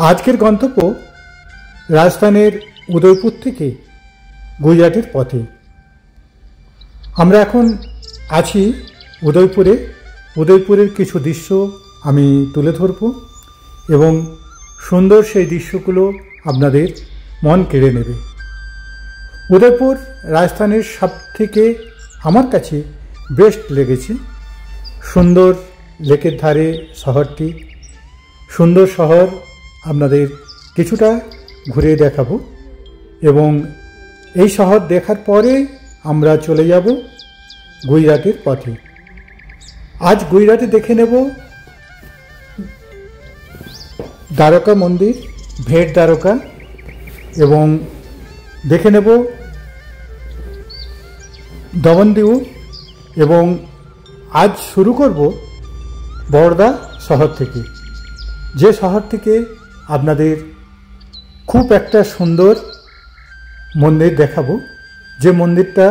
আজকের গন্তব্য রাজস্থানের উদয়পুর থেকে গুজরাটের পথে। আমরা এখন আছি উদয়পুরে। উদয়পুরের কিছু দৃশ্য আমি তুলে ধরব এবং সুন্দর সেই দৃশ্যগুলো আপনাদের মন কেড়ে নেবে। উদয়পুর রাজস্থানের সবথেকে আমার কাছে বেস্ট লেগেছে। সুন্দর লেকের ধারে শহরটি, সুন্দর শহর আপনাদের কিছুটা ঘুরে দেখাবো এবং এই শহর দেখার পরে আমরা চলে যাব গুজরাটের পথে। আজ গুজরাটে দেখে নেব দ্বারকা মন্দির, ভেট দ্বারকা, এবং দেখে নেব দমনদিউ, এবং আজ শুরু করব বরদা শহর থেকে, যে শহর থেকে আপনাদের খুব একটা সুন্দর মন্দির দেখাবো, যে মন্দিরটা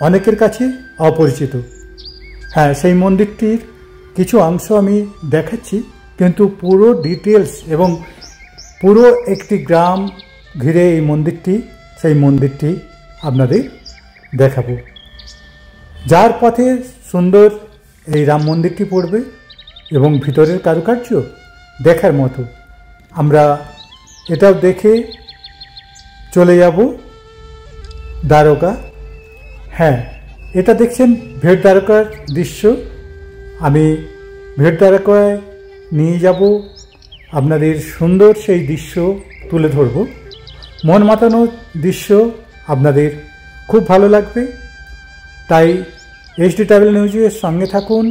অনেকের কাছে অপরিচিত। হ্যাঁ, সেই মন্দিরটির কিছু অংশ আমি দেখাচ্ছি, কিন্তু পুরো ডিটেলস এবং পুরো একটি গ্রাম ঘিরে এই মন্দিরটি, সেই মন্দিরটি আপনাদের দেখাবো। যার পথে সুন্দর এই রাম মন্দিরটি পড়বে এবং ভিতরের কারুকার্য দেখার মতো। আমরা এটাও দেখে চলে যাব দ্বারকা। হ্যাঁ, এটা দেখছেন ভেট দ্বারকার দৃশ্য। আমি ভেট দ্বারকায় নিয়ে যাব, আপনাদের সুন্দর সেই দৃশ্য তুলে ধরব। মন মাতানো দৃশ্য আপনাদের খুব ভালো লাগবে, তাই HD ট্রাভেল নিউজের সঙ্গে থাকুন।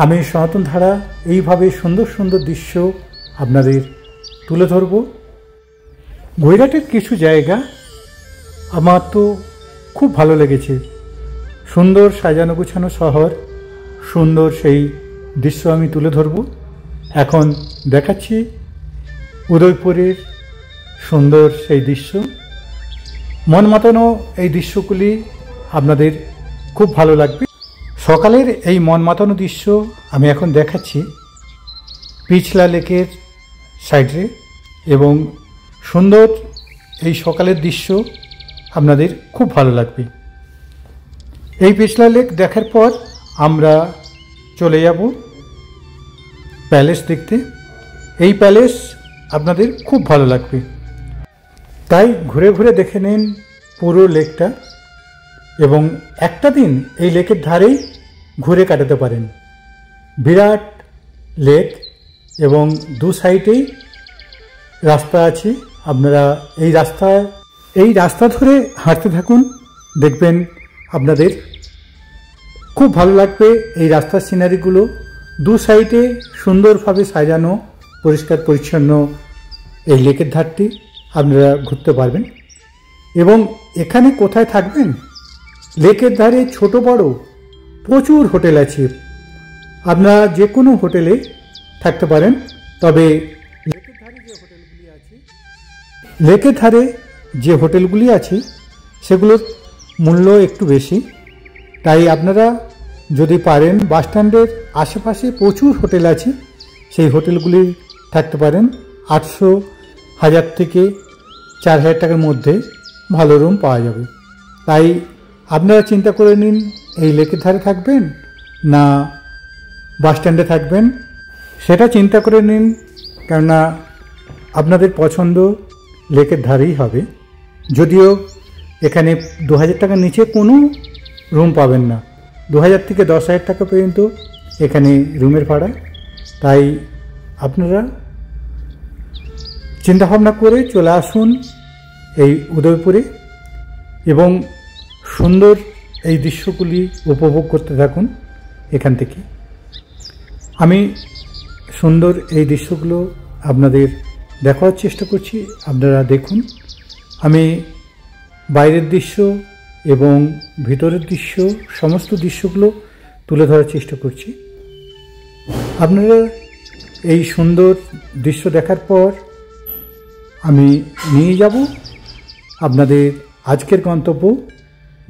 আমি সনাতন ধারা এইভাবে সুন্দর সুন্দর দৃশ্য আপনাদের তুলে ধরব। গুজরাটের কিছু জায়গা আমার তো খুব ভালো লেগেছে। সুন্দর সাজানো গোছানো শহর, সুন্দর সেই দৃশ্য আমি তুলে ধরব। এখন দেখাচ্ছি উদয়পুরের সুন্দর সেই দৃশ্য। মন মাতানো এই দৃশ্যগুলি আপনাদের খুব ভালো লাগবে। সকালের এই মন মাতানো দৃশ্য আমি এখন দেখাচ্ছি পিছলা লেকের সাইডে, এবং সুন্দর এই সকালের দৃশ্য আপনাদের খুব ভালো লাগবে। এই পিছলা লেক দেখার পর আমরা চলে যাব প্যালেস দেখতে। এই প্যালেস আপনাদের খুব ভালো লাগবে, তাই ঘুরে ঘুরে দেখে নিন পুরো লেকটা, এবং একটা দিন এই লেকের ধারেই ঘুরে কাটাতে পারেন। বিরাট লেক এবং দু সাইডেই রাস্তা আছে। আপনারা এই রাস্তা ধরে হাঁটতে থাকুন, দেখবেন আপনাদের খুব ভালো লাগবে। এই রাস্তার সিনারিগুলো দু সাইডে সুন্দরভাবে সাজানো, পরিষ্কার পরিচ্ছন্ন এই লেকের ধারটি আপনারা ঘুরতে পারবেন। এবং এখানে কোথায় থাকবেন, লেকের ধারে ছোট বড় প্রচুর হোটেল আছে। আপনারা যে কোনো হোটেলে থাকতে পারেন, তবে লেকের ধারে যে হোটেলগুলি আছে সেগুলোর মূল্য একটু বেশি। তাই আপনারা যদি পারেন, বাসস্ট্যান্ডের আশেপাশে প্রচুর হোটেল আছে, সেই হোটেলগুলি থাকতে পারেন। 800-1000 থেকে 4000 টাকার মধ্যে ভালো রুম পাওয়া যাবে। তাই আপনারা চিন্তা করে নিন, এই লেকের ধারে থাকবেন না বাসস্ট্যান্ডে থাকবেন, সেটা চিন্তা করে নিন, কেননা আপনাদের পছন্দ লেকের ধারেই হবে। যদিও এখানে 2000 টাকার নিচে কোনো রুম পাবেন না, 2000 থেকে 10,000 টাকা পর্যন্ত এখানে রুমের ভাড়া। তাই আপনারা চিন্তাভাবনা করে চলে আসুন এই উদয়পুরে এবং সুন্দর এই দৃশ্যগুলি উপভোগ করতে থাকুন এখান থেকে। আমি সুন্দর এই দৃশ্যগুলো আপনাদের দেখার চেষ্টা করছি, আপনারা দেখুন। আমি বাইরের দৃশ্য এবং ভিতরের দৃশ্য, সমস্ত দৃশ্যগুলো তুলে ধরার চেষ্টা করছি। আপনারা এই সুন্দর দৃশ্য দেখার পর আমি নিয়ে যাব আপনাদের আজকের গন্তব্য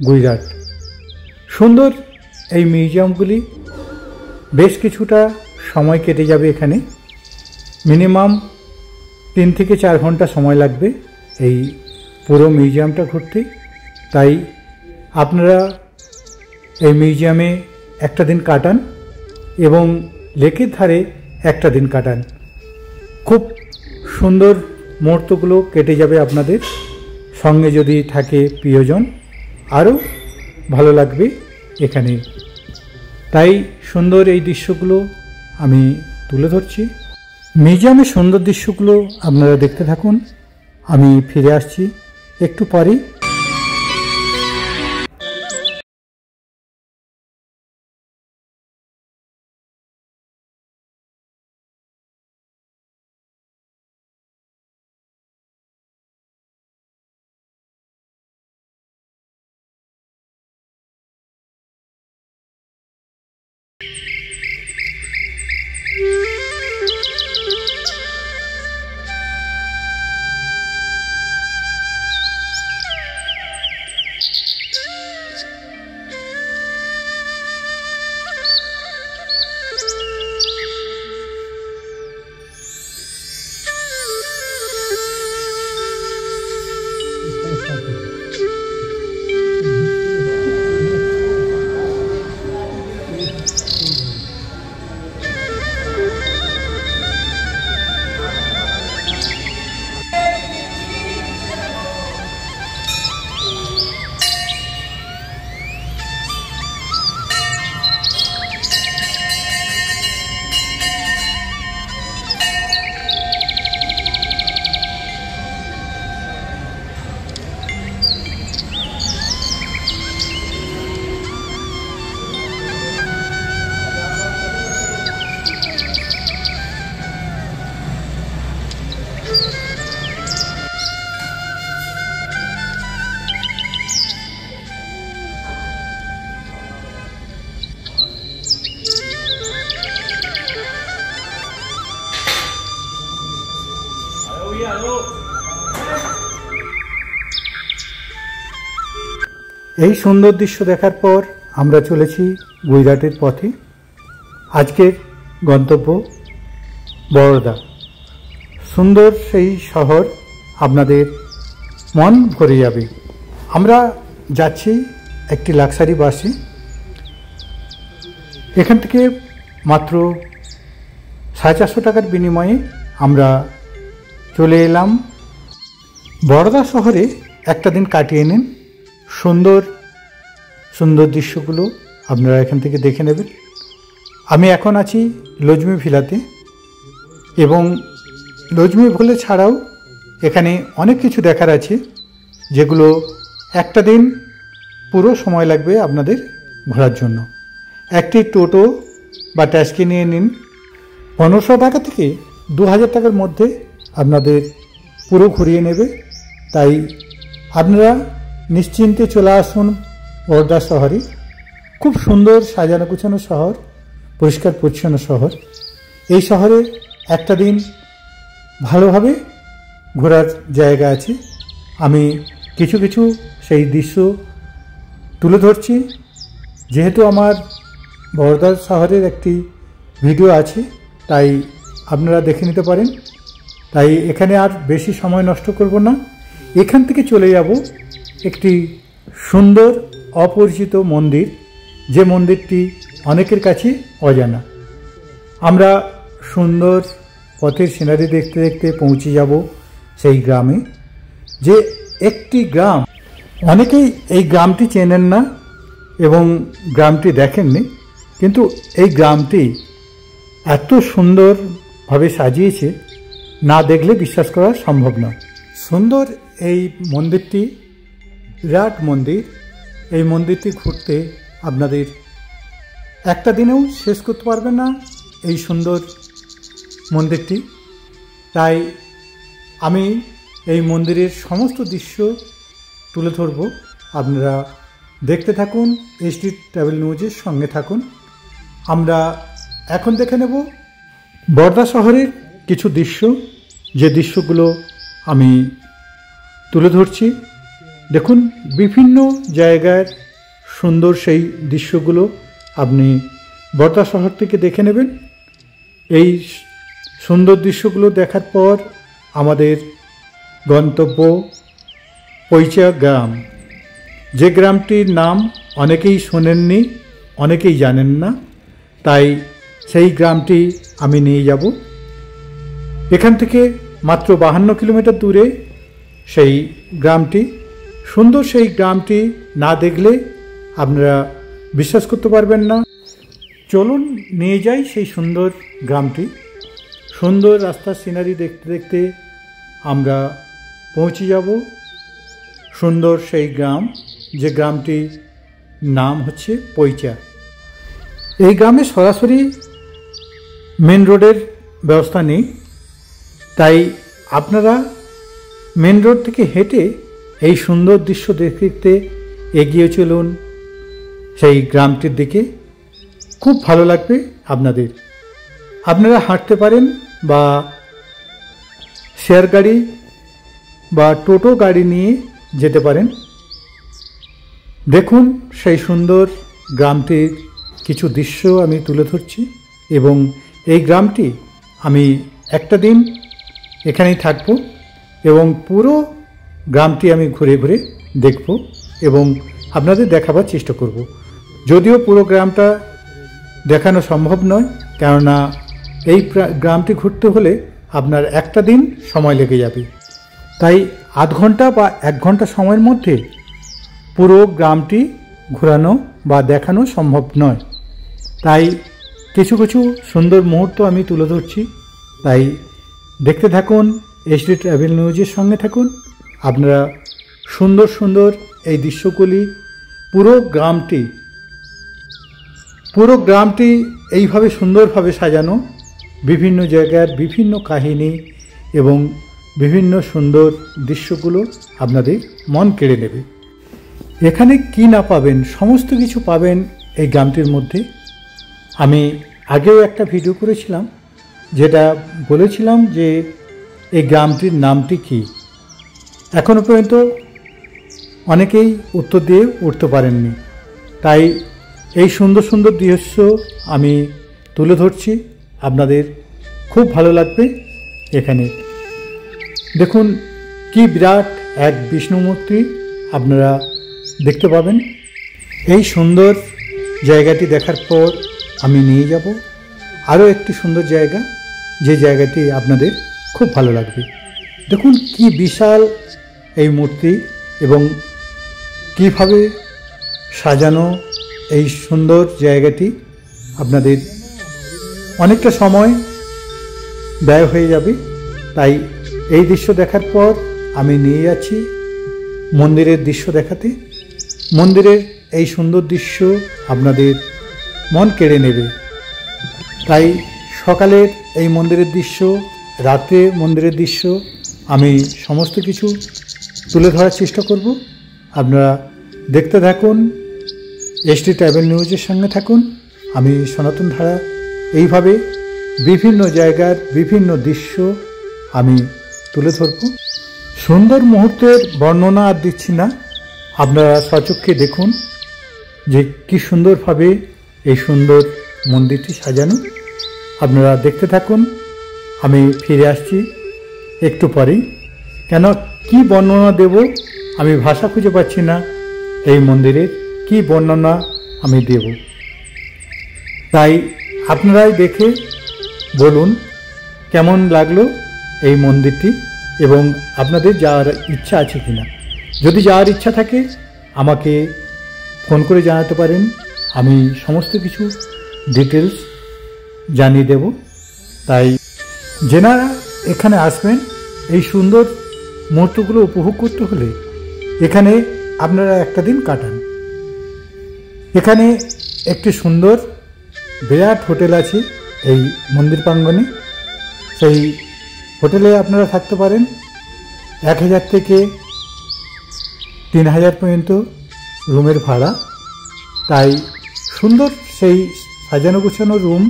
গুজরাট। সুন্দর এই মিউজিয়ামগুলি, বেশ কিছুটা সময় কেটে যাবে এখানে। মিনিমাম 3 থেকে 4 ঘন্টা সময় লাগবে এই পুরো মিউজিয়ামটা ঘুরতে। তাই আপনারা এই মিউজিয়ামে একটা দিন কাটান এবং লেকের ধারে একটা দিন কাটান। খুব সুন্দর মুহূর্তগুলো কেটে যাবে আপনাদের, সঙ্গে যদি থাকে প্রিয়জন আরও ভালো লাগবে এখানে। তাই সুন্দর এই দৃশ্যগুলো আমি তুলে ধরছি। মিউজিয়ামের সুন্দর দৃশ্যগুলো আপনারা দেখতে থাকুন, আমি ফিরে আসছি একটু পরেই। এই সুন্দর দৃশ্য দেখার পর আমরা চলেছি গুজরাটের পথে। আজকের গন্তব্য বরোদা। সুন্দর সেই শহর, আপনাদের মন ভরে যাবে। আমরা যাচ্ছি একটি লাক্সারি বাসে। এখান থেকে মাত্র 450 টাকার বিনিময়ে আমরা চলে এলাম বরোদা শহরে। একটা দিন কাটিয়ে নিন, সুন্দর সুন্দর দৃশ্যগুলো আপনারা এখান থেকে দেখে নেবেন। আমি এখন আছি লজমি ভিলাতে, এবং লজমি ভিলা ছাড়াও এখানে অনেক কিছু দেখার আছে, যেগুলো একটা দিন পুরো সময় লাগবে আপনাদের ঘোরার জন্য। একটি টোটো বা ট্যাক্সি নিয়ে নিন, 1500 টাকা থেকে 2000 টাকার মধ্যে আপনাদের পুরো ঘুরিয়ে নেবে। তাই আপনারা নিশ্চিন্তে চলে আসুন বরোদা শহরে। খুব সুন্দর সাজানো গুছানো শহর, পরিষ্কার পরিচ্ছন্ন শহর। এই শহরে একটা দিন ভালোভাবে ঘোরার জায়গা আছে। আমি কিছু কিছু সেই দৃশ্য তুলে ধরছি, যেহেতু আমার বরোদা শহরের একটি ভিডিও আছে, তাই আপনারা দেখে নিতে পারেন। তাই এখানে আর বেশি সময় নষ্ট করব না, এখান থেকে চলে যাব একটি সুন্দর অপরিচিত মন্দির, যে মন্দিরটি অনেকের কাছে অজানা। আমরা সুন্দর পথের সিনারি দেখতে দেখতে পৌঁছে যাব সেই গ্রামে, যে একটি গ্রাম। অনেকেই এই গ্রামটি চেনেন না এবং গ্রামটি দেখেননি, কিন্তু এই গ্রামটি এত সুন্দরভাবে সাজিয়েছে, না দেখলে বিশ্বাস করা সম্ভব নয়। সুন্দর এই মন্দিরটি, বিরাট মন্দির। এই মন্দিরটি ঘুরতে আপনাদের একটা দিনেও শেষ করতে পারবেন না এই সুন্দর মন্দিরটি। তাই আমি এই মন্দিরের সমস্ত দৃশ্য তুলে ধরব, আপনারা দেখতে থাকুন, এইচডি ট্রাভেল নিউজের সঙ্গে থাকুন। আমরা এখন দেখে নেব বরোদা শহরের কিছু দৃশ্য, যে দৃশ্যগুলো আমি তুলে ধরছি। দেখুন, বিভিন্ন জায়গার সুন্দর সেই দৃশ্যগুলো আপনি বরোদা শহর থেকে দেখে নেবেন। এই সুন্দর দৃশ্যগুলো দেখার পর আমাদের গন্তব্য পৈচা গ্রাম, যে গ্রামটির নাম অনেকেই শোনেননি, অনেকেই জানেন না, তাই সেই গ্রামটি আমি নিয়ে যাব। এখান থেকে মাত্র 52 কিলোমিটার দূরে সেই গ্রামটি। সুন্দর সেই গ্রামটি না দেখলে আপনারা বিশ্বাস করতে পারবেন না। চলুন নিয়ে যাই সেই সুন্দর গ্রামটি। সুন্দর রাস্তার সিনারি দেখতে দেখতে আমরা পৌঁছে যাব সুন্দর সেই গ্রাম, যে গ্রামটির নাম হচ্ছে পৈচা। এই গ্রামে সরাসরি মেন রোডের ব্যবস্থা নেই, তাই আপনারা মেন রোড থেকে হেঁটে এই সুন্দর দৃশ্য দেখতে দেখতে এগিয়ে চলুন সেই গ্রামটির দিকে। খুব ভালো লাগবে আপনাদের। আপনারা হাঁটতে পারেন বা শেয়ার গাড়ি বা টোটো গাড়ি নিয়ে যেতে পারেন। দেখুন সেই সুন্দর গ্রামটির কিছু দৃশ্য আমি তুলে ধরছি, এবং এই গ্রামটি আমি একটা দিন এখানেই থাকব এবং পুরো গ্রামটি আমি ঘুরে ঘুরে দেখব এবং আপনাদের দেখাবার চেষ্টা করব। যদিও পুরো গ্রামটা দেখানো সম্ভব নয়, কেননা এই গ্রামটি ঘুরতে হলে আপনার একটা দিন সময় লেগে যাবে। তাই আধ ঘন্টা বা 1 ঘন্টা সময়ের মধ্যে পুরো গ্রামটি ঘোরানো বা দেখানো সম্ভব নয়। তাই কিছু কিছু সুন্দর মুহূর্ত আমি তুলে ধরছি। তাই দেখতে থাকুন, HD ট্রাভেল নিউজের সঙ্গে থাকুন। আপনারা সুন্দর সুন্দর এই দৃশ্যগুলি, পুরো গ্রামটি এইভাবে সুন্দরভাবে সাজানো, বিভিন্ন জায়গার বিভিন্ন কাহিনী এবং বিভিন্ন সুন্দর দৃশ্যগুলো আপনাদের মন কেড়ে নেবে। এখানে কি না পাবেন, সমস্ত কিছু পাবেন এই গ্রামটির মধ্যে। আমি আগেও একটা ভিডিও করেছিলাম, যেটা বলেছিলাম যে এই গ্রামটির নামটি কি। এখনও পর্যন্ত অনেকেই উত্তর দিয়ে উঠতে পারেননি। তাই এই সুন্দর সুন্দর দৃশ্য আমি তুলে ধরছি, আপনাদের খুব ভালো লাগবে। এখানে দেখুন কি বিরাট এক বিষ্ণু মূর্তি আপনারা দেখতে পাবেন। এই সুন্দর জায়গাটি দেখার পর আমি নিয়ে যাব আরও একটি সুন্দর জায়গা, যে জায়গাটি আপনাদের খুব ভালো লাগবে। দেখুন কি বিশাল এই মূর্তি এবং কিভাবে সাজানো এই সুন্দর জায়গাটি। আপনাদের অনেকটা সময় ব্যয় হয়ে যাবে, তাই এই দৃশ্য দেখার পর আমি নিয়ে যাচ্ছি মন্দিরের দৃশ্য দেখাতে। মন্দিরের এই সুন্দর দৃশ্য আপনাদের মন কেড়ে নেবে। তাই সকালের এই মন্দিরের দৃশ্য, রাতে মন্দিরের দৃশ্য আমি সমস্ত কিছু তুলে ধরার চেষ্টা করব। আপনারা দেখতে থাকুন, HD ট্রাভেল নিউজের সঙ্গে থাকুন। আমি সনাতন ধারা এইভাবে বিভিন্ন জায়গার বিভিন্ন দৃশ্য আমি তুলে ধরব। সুন্দর মুহূর্তের বর্ণনা আর দিচ্ছি না, আপনারা সচক্ষে দেখুন যে কি সুন্দরভাবে এই সুন্দর মন্দিরটি সাজানো। আপনারা দেখতে থাকুন, আমি ফিরে আসছি একটু পরেই। কেন কি বর্ণনা দেব, আমি ভাষা খুঁজে পাচ্ছি না এই মন্দিরের কি বর্ণনা আমি দেব। তাই আপনারাই দেখে বলুন কেমন লাগলো এই মন্দিরটি এবং আপনাদের যাওয়ার ইচ্ছা আছে কিনা। যদি যাওয়ার ইচ্ছা থাকে আমাকে ফোন করে জানাতে পারেন, আমি সমস্ত কিছু ডিটেলস জানিয়ে দেব। তাই যেনারা এখানে আসবেন এই সুন্দর মুহূর্তগুলো উপভোগ করতে হলে এখানে আপনারা একটা দিন কাটান। এখানে একটি সুন্দর বিরাট হোটেল আছে এই মন্দির প্রাঙ্গণে। সেই হোটেলে আপনারা থাকতে পারেন। 1000 থেকে 3000 পর্যন্ত রুমের ভাড়া। তাই সুন্দর সেই সাজানো গোছানো রুম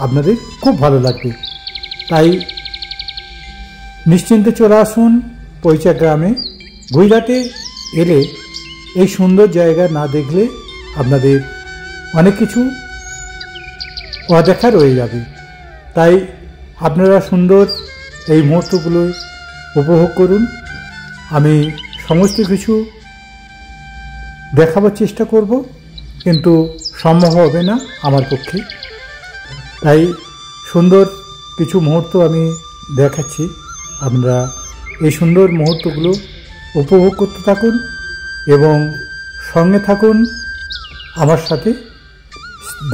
আপনাদের খুব ভালো লাগবে। তাই নিশ্চিন্তে চলে আসুন পৈচা গ্রামে। গুজরাটে এলে এই সুন্দর জায়গা না দেখলে আপনাদের অনেক কিছু অদেখা রয়ে যাবে। তাই আপনারা সুন্দর এই মুহূর্তগুলো উপভোগ করুন। আমি সমস্ত কিছু দেখাবার চেষ্টা করব, কিন্তু সম্ভব হবে না আমার পক্ষে। তাই সুন্দর কিছু মুহূর্ত আমি দেখাচ্ছি। আপনারা এই সুন্দর মুহূর্তগুলো উপভোগ করতে থাকুন এবং সঙ্গে থাকুন, আমার সাথে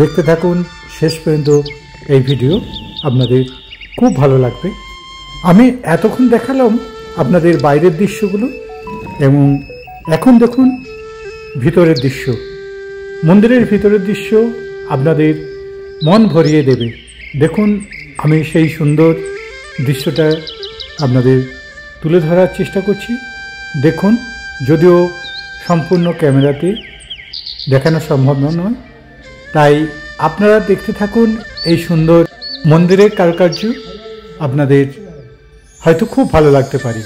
দেখতে থাকুন শেষ পর্যন্ত। এই ভিডিও আপনাদের খুব ভালো লাগবে। আমি এতক্ষণ দেখালাম আপনাদের বাইরের দৃশ্যগুলো, এবং এখন দেখুন ভিতরের দৃশ্য। মন্দিরের ভিতরের দৃশ্য আপনাদের মন ভরিয়ে দেবে। দেখুন, আমি সেই সুন্দর দৃশ্যটা আপনাদের তুলে ধরার চেষ্টা করছি। দেখুন, যদিও সম্পূর্ণ ক্যামেরাতে দেখানো সম্ভব নয়, তাই আপনারা দেখতে থাকুন এই সুন্দর মন্দিরের কারুকার্য। আপনাদের হয়তো খুব ভালো লাগতে পারে।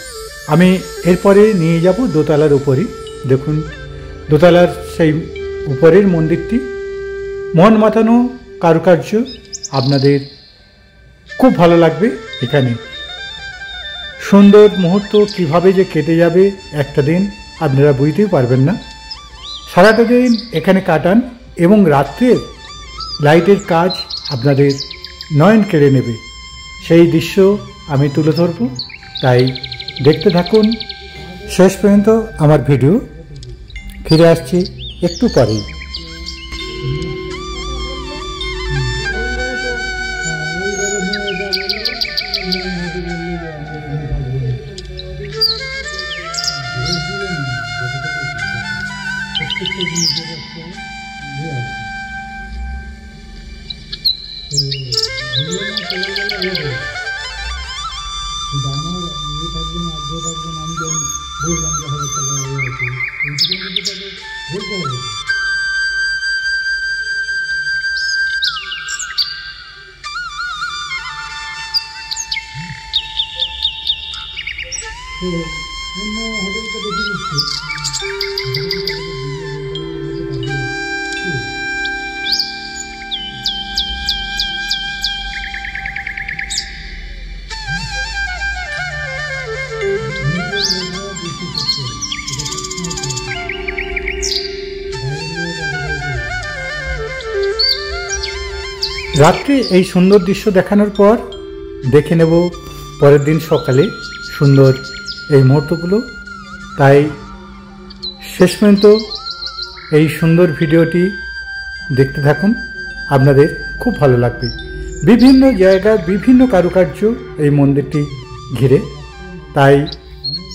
আমি এরপরে নিয়ে যাব দোতলার উপরে। দেখুন, দোতলার সেই উপরের মন্দিরটি, মন মাতানো কারুকার্য। আপনাদের খুব ভালো লাগবে। এখানে সুন্দর মুহূর্ত কিভাবে যে কেটে যাবে একটা দিন আপনারা বুঝতেই পারবেন না। সারাটা দিন এখানে কাটান এবং রাত্রের লাইটের কাজ আপনাদের নয়ন কেড়ে নেবে। সেই দৃশ্য আমি তুলে ধরব, তাই দেখতে থাকুন শেষ পর্যন্ত আমার ভিডিও। ফিরে আসছি একটু পরেই। রাত্রে এই সুন্দর দৃশ্য দেখানোর পর দেখে নেব পরের দিন সকালে সুন্দর এই মুহূর্তগুলো। তাই শেষ পর্যন্ত এই সুন্দর ভিডিওটি দেখতে থাকুন, আপনাদের খুব ভালো লাগবে। বিভিন্ন জায়গায় বিভিন্ন কারুকার্য এই মন্দিরটি ঘিরে, তাই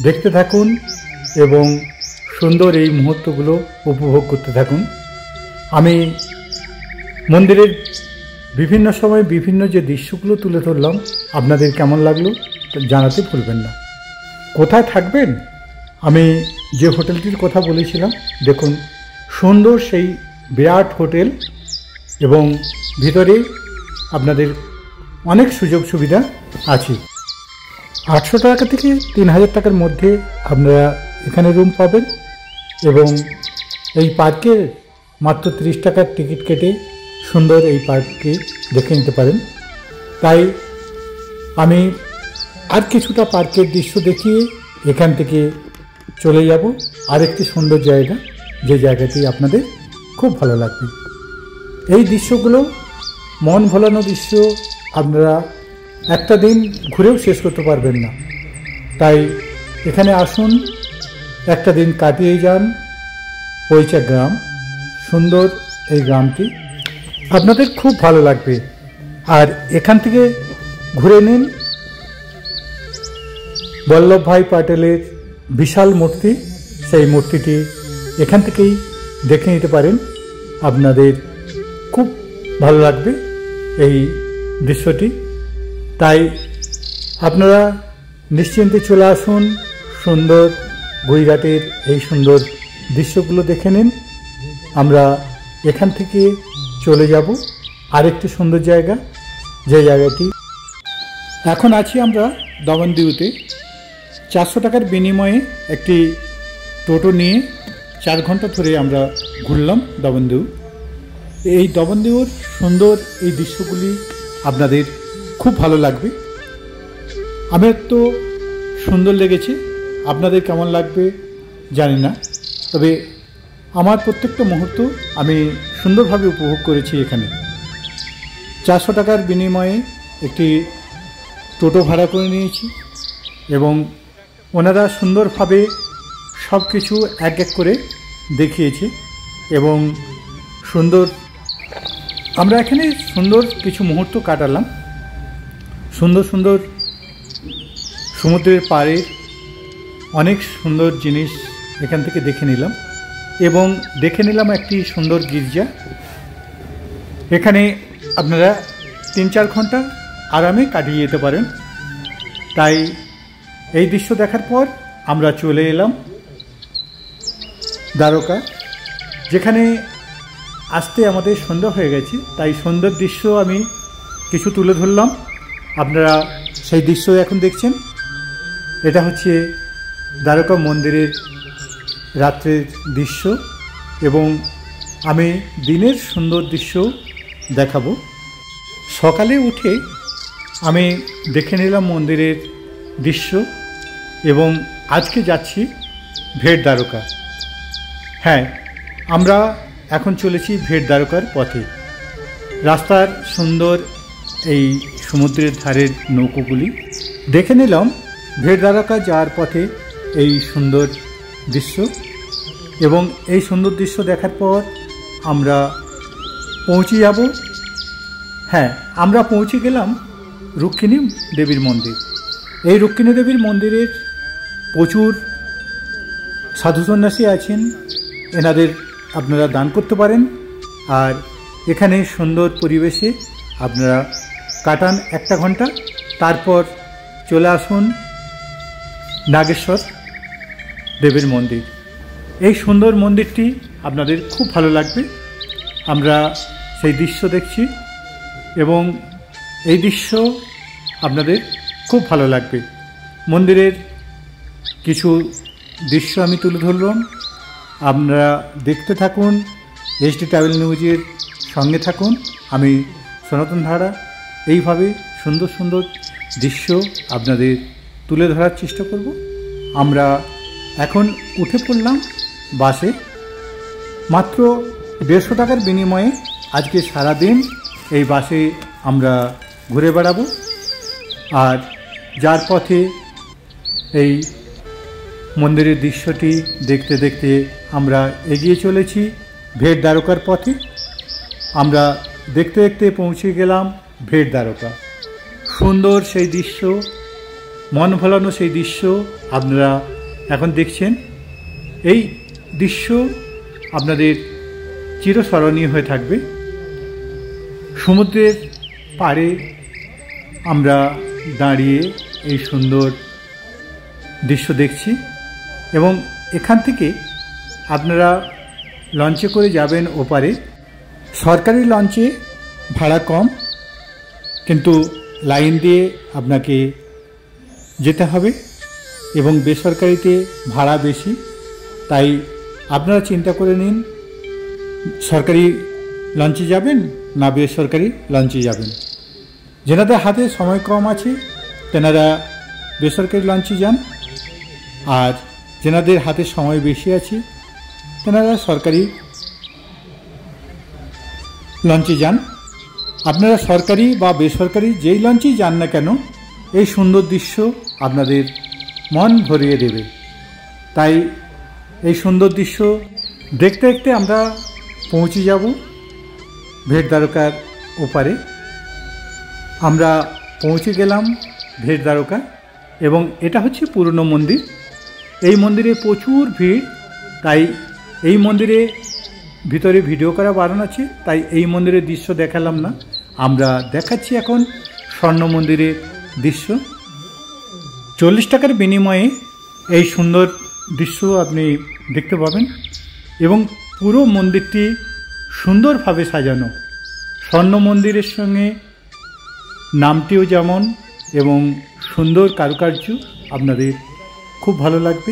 দেখতে থাকুন এবং সুন্দর এই মুহূর্তগুলো উপভোগ করতে থাকুন। আমি মন্দিরের বিভিন্ন সময় বিভিন্ন যে দৃশ্যগুলো তুলে ধরলাম, আপনাদের কেমন লাগলো জানাতে ভুলবেন না। কোথায় থাকবেন? আমি যে হোটেলটির কথা বলেছিলাম, দেখুন সুন্দর সেই বিরাট হোটেল, এবং ভিতরে আপনাদের অনেক সুযোগ সুবিধা আছে। 800 টাকা থেকে 3000 টাকার মধ্যে আপনারা এখানে রুম পাবেন, এবং এই পার্কের মাত্র 30 টাকার টিকিট কেটে সুন্দর এই পার্ককে দেখে নিতে পারেন। তাই আমি আর কিছুটা পার্কের দৃশ্য দেখিয়ে এখান থেকে চলে যাব আরেকটি সুন্দর জায়গা, যে জায়গাটি আপনাদের খুব ভালো লাগবে। এই দৃশ্যগুলো মন ভোলানো দৃশ্য, আপনারা একটা দিন ঘুরেও শেষ করতে পারবেন না। তাই এখানে আসুন, একটা দিন কাটিয়ে যান। পৈচা গ্রাম, সুন্দর এই গ্রামটি আপনাদের খুব ভালো লাগবে। আর এখান থেকে ঘুরে নিন বল্লভভাই পাটেলের বিশাল মূর্তি, সেই মূর্তিটি এখান থেকেই দেখে নিতে পারেন। আপনাদের খুব ভালো লাগবে এই দৃশ্যটি। তাই আপনারা নিশ্চিন্তে চলে আসুন, সুন্দর গুজরাটের এই সুন্দর দৃশ্যগুলো দেখে নিন। আমরা এখান থেকে চলে যাব আরেকটি সুন্দর জায়গা, যে জায়গাটি এখন আছি আমরা দমনদিউতে। 400 টাকার বিনিময়ে একটি টোটো নিয়ে 4 ঘন্টা ধরে আমরা ঘুরলাম দমনদিউ। এই দমনদিউর সুন্দর এই দৃশ্যগুলি আপনাদের খুব ভালো লাগবে। আমার তো সুন্দর লেগেছে। আপনাদের কেমন লাগবে জানি না, তবে আমার প্রত্যেকটা মুহূর্ত আমি সুন্দরভাবে উপভোগ করেছি। এখানে 400 টাকার বিনিময়ে একটি টোটো ভাড়া করে নিয়েছি এবং ওনারা সুন্দরভাবে সব কিছু এক এক করে দেখিয়েছে এবং আমরা এখানে সুন্দর কিছু মুহূর্ত কাটালাম। সুন্দর সুন্দর সমুদ্রের পাড়ে অনেক সুন্দর জিনিস এখান থেকে দেখে নিলাম এবং দেখে নিলাম একটি সুন্দর গির্জা। এখানে আপনারা 3-4 ঘন্টা আরামে কাটিয়ে যেতে পারেন। তাই এই দৃশ্য দেখার পর আমরা চলে এলাম দ্বারকা, যেখানে আসতে আমাদের সন্ধ্যা হয়ে গেছে। তাই সুন্দর দৃশ্য আমি কিছু তুলে ধরলাম, আপনারা সেই দৃশ্য এখন দেখছেন। এটা হচ্ছে দ্বারকা মন্দিরের রাত্রের দৃশ্য এবং আমি দিনের সুন্দর দৃশ্য দেখাবো। সকালে উঠে আমি দেখে নিলাম মন্দিরের দৃশ্য এবং আজকে যাচ্ছি ভেট দ্বারকা। হ্যাঁ, আমরা এখন চলেছি ভেট দ্বারকার পথে। রাস্তার সুন্দর এই সমুদ্রের ধারের নৌকোগুলি দেখে নিলাম। ভেট দ্বারকা যাওয়ার পথে এই সুন্দর দৃশ্য এবং এই সুন্দর দৃশ্য দেখার পর আমরা পৌঁছে যাব। হ্যাঁ, আমরা পৌঁছে গেলাম রুক্মিণী দেবীর মন্দির। এই রুক্মিণী দেবীর মন্দিরের প্রচুর সাধু সন্ন্যাসী আছেন, এনাদের আপনারা দান করতে পারেন। আর এখানে সুন্দর পরিবেশে আপনারা কাটান 1 ঘন্টা, তারপর চলে আসুন নাগেশ্বর দেবীর মন্দির। এই সুন্দর মন্দিরটি আপনাদের খুব ভালো লাগবে। আমরা সেই দৃশ্য দেখছি এবং এই দৃশ্য আপনাদের খুব ভালো লাগবে। মন্দিরের কিছু দৃশ্য আমি তুলে ধরলাম, আপনারা দেখতে থাকুন। HD ট্রাভেল নিউজের সঙ্গে থাকুন। আমি সনাতন ধারা এইভাবে সুন্দর সুন্দর দৃশ্য আপনাদের তুলে ধরার চেষ্টা করব। আমরা এখন উঠে পড়লাম বাসে। মাত্র 150 টাকার বিনিময়ে আজকে সারাদিন এই বাসে আমরা ঘুরে বেড়াবো। আর যার পথে এই মন্দিরের দৃশ্যটি দেখতে দেখতে আমরা এগিয়ে চলেছি ভেট দ্বারকার পথে। আমরা দেখতে দেখতে পৌঁছে গেলাম ভেট দ্বারকা। সুন্দর সেই দৃশ্য, মন ভোলানো সেই দৃশ্য আপনারা এখন দেখছেন। এই দৃশ্য আপনাদের চিরস্মরণীয় হয়ে থাকবে। সমুদ্রের পাড়ে আমরা দাঁড়িয়ে এই সুন্দর দৃশ্য দেখছি এবং এখান থেকে আপনারা লঞ্চে করে যাবেন ওপারে। সরকারি লঞ্চে ভাড়া কম, কিন্তু লাইন দিয়ে আপনাকে যেতে হবে এবং বেসরকারিতে ভাড়া বেশি। তাই আপনারা চিন্তা করে নিন সরকারি লঞ্চে যাবেন না বেসরকারি লঞ্চে যাবেন। যেনাদের হাতে সময় কম আছে তেনারা বেসরকারি লঞ্চে যান, আর যেনাদের হাতে সময় বেশি আছে তেনারা সরকারি লঞ্চে যান। আপনারা সরকারি বা বেসরকারি যেই লঞ্চেই যান না কেন, এই সুন্দর দৃশ্য আপনাদের মন ভরিয়ে দেবে। তাই এই সুন্দর দৃশ্য দেখতে দেখতে আমরা পৌঁছে যাব ভেট দ্বারকার ওপারে। আমরা পৌঁছে গেলাম ভেট দ্বারকা এবং এটা হচ্ছে পুরনো মন্দির। এই মন্দিরে প্রচুর ভিড়, তাই এই মন্দিরে ভিতরে ভিডিও করা বারণ আছে, তাই এই মন্দিরের দৃশ্য দেখালাম না। আমরা দেখাচ্ছি এখন স্বর্ণ মন্দিরের দৃশ্য। 40 টাকার বিনিময়ে এই সুন্দর দৃশ্য আপনি দেখতে পাবেন এবং পুরো মন্দিরটি সুন্দরভাবে সাজানো। স্বর্ণ মন্দিরের সঙ্গে নামটিও যেমন এবং সুন্দর কারুকার্য আপনাদের খুব ভালো লাগবে।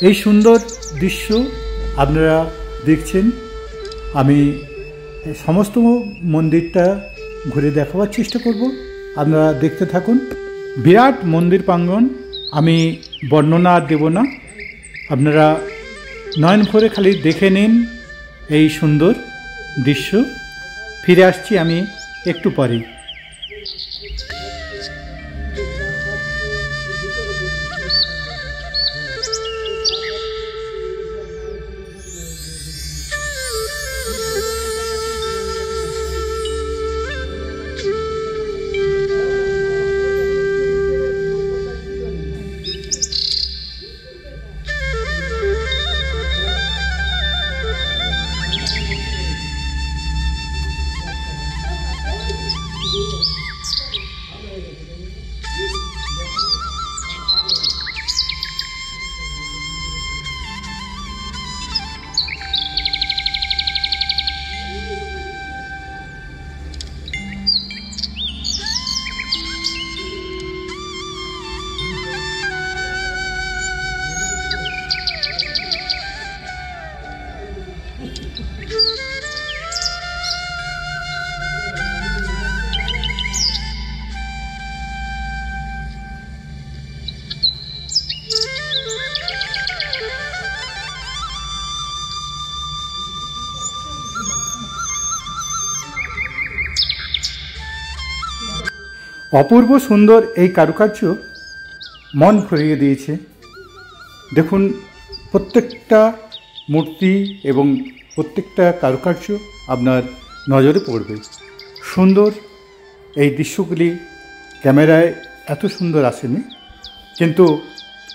এই সুন্দর দৃশ্য আপনারা দেখছেন। আমি সমস্ত মন্দিরটা ঘুরে দেখাবার চেষ্টা করব, আপনারা দেখতে থাকুন। বিরাট মন্দির প্রাঙ্গণ আমি বর্ণনা আর দেব না, আপনারা নয়ন ভরে খালি দেখে নিন এই সুন্দর দৃশ্য। ফিরে আসছি আমি একটু পরেই। অপূর্ব সুন্দর এই কারুকার্য মন ভরিয়ে দিয়েছে। দেখুন, প্রত্যেকটা মূর্তি এবং প্রত্যেকটা কারুকার্য আপনার নজরে পড়বে। সুন্দর এই দৃশ্যগুলি ক্যামেরায় এত সুন্দর আসেনি, কিন্তু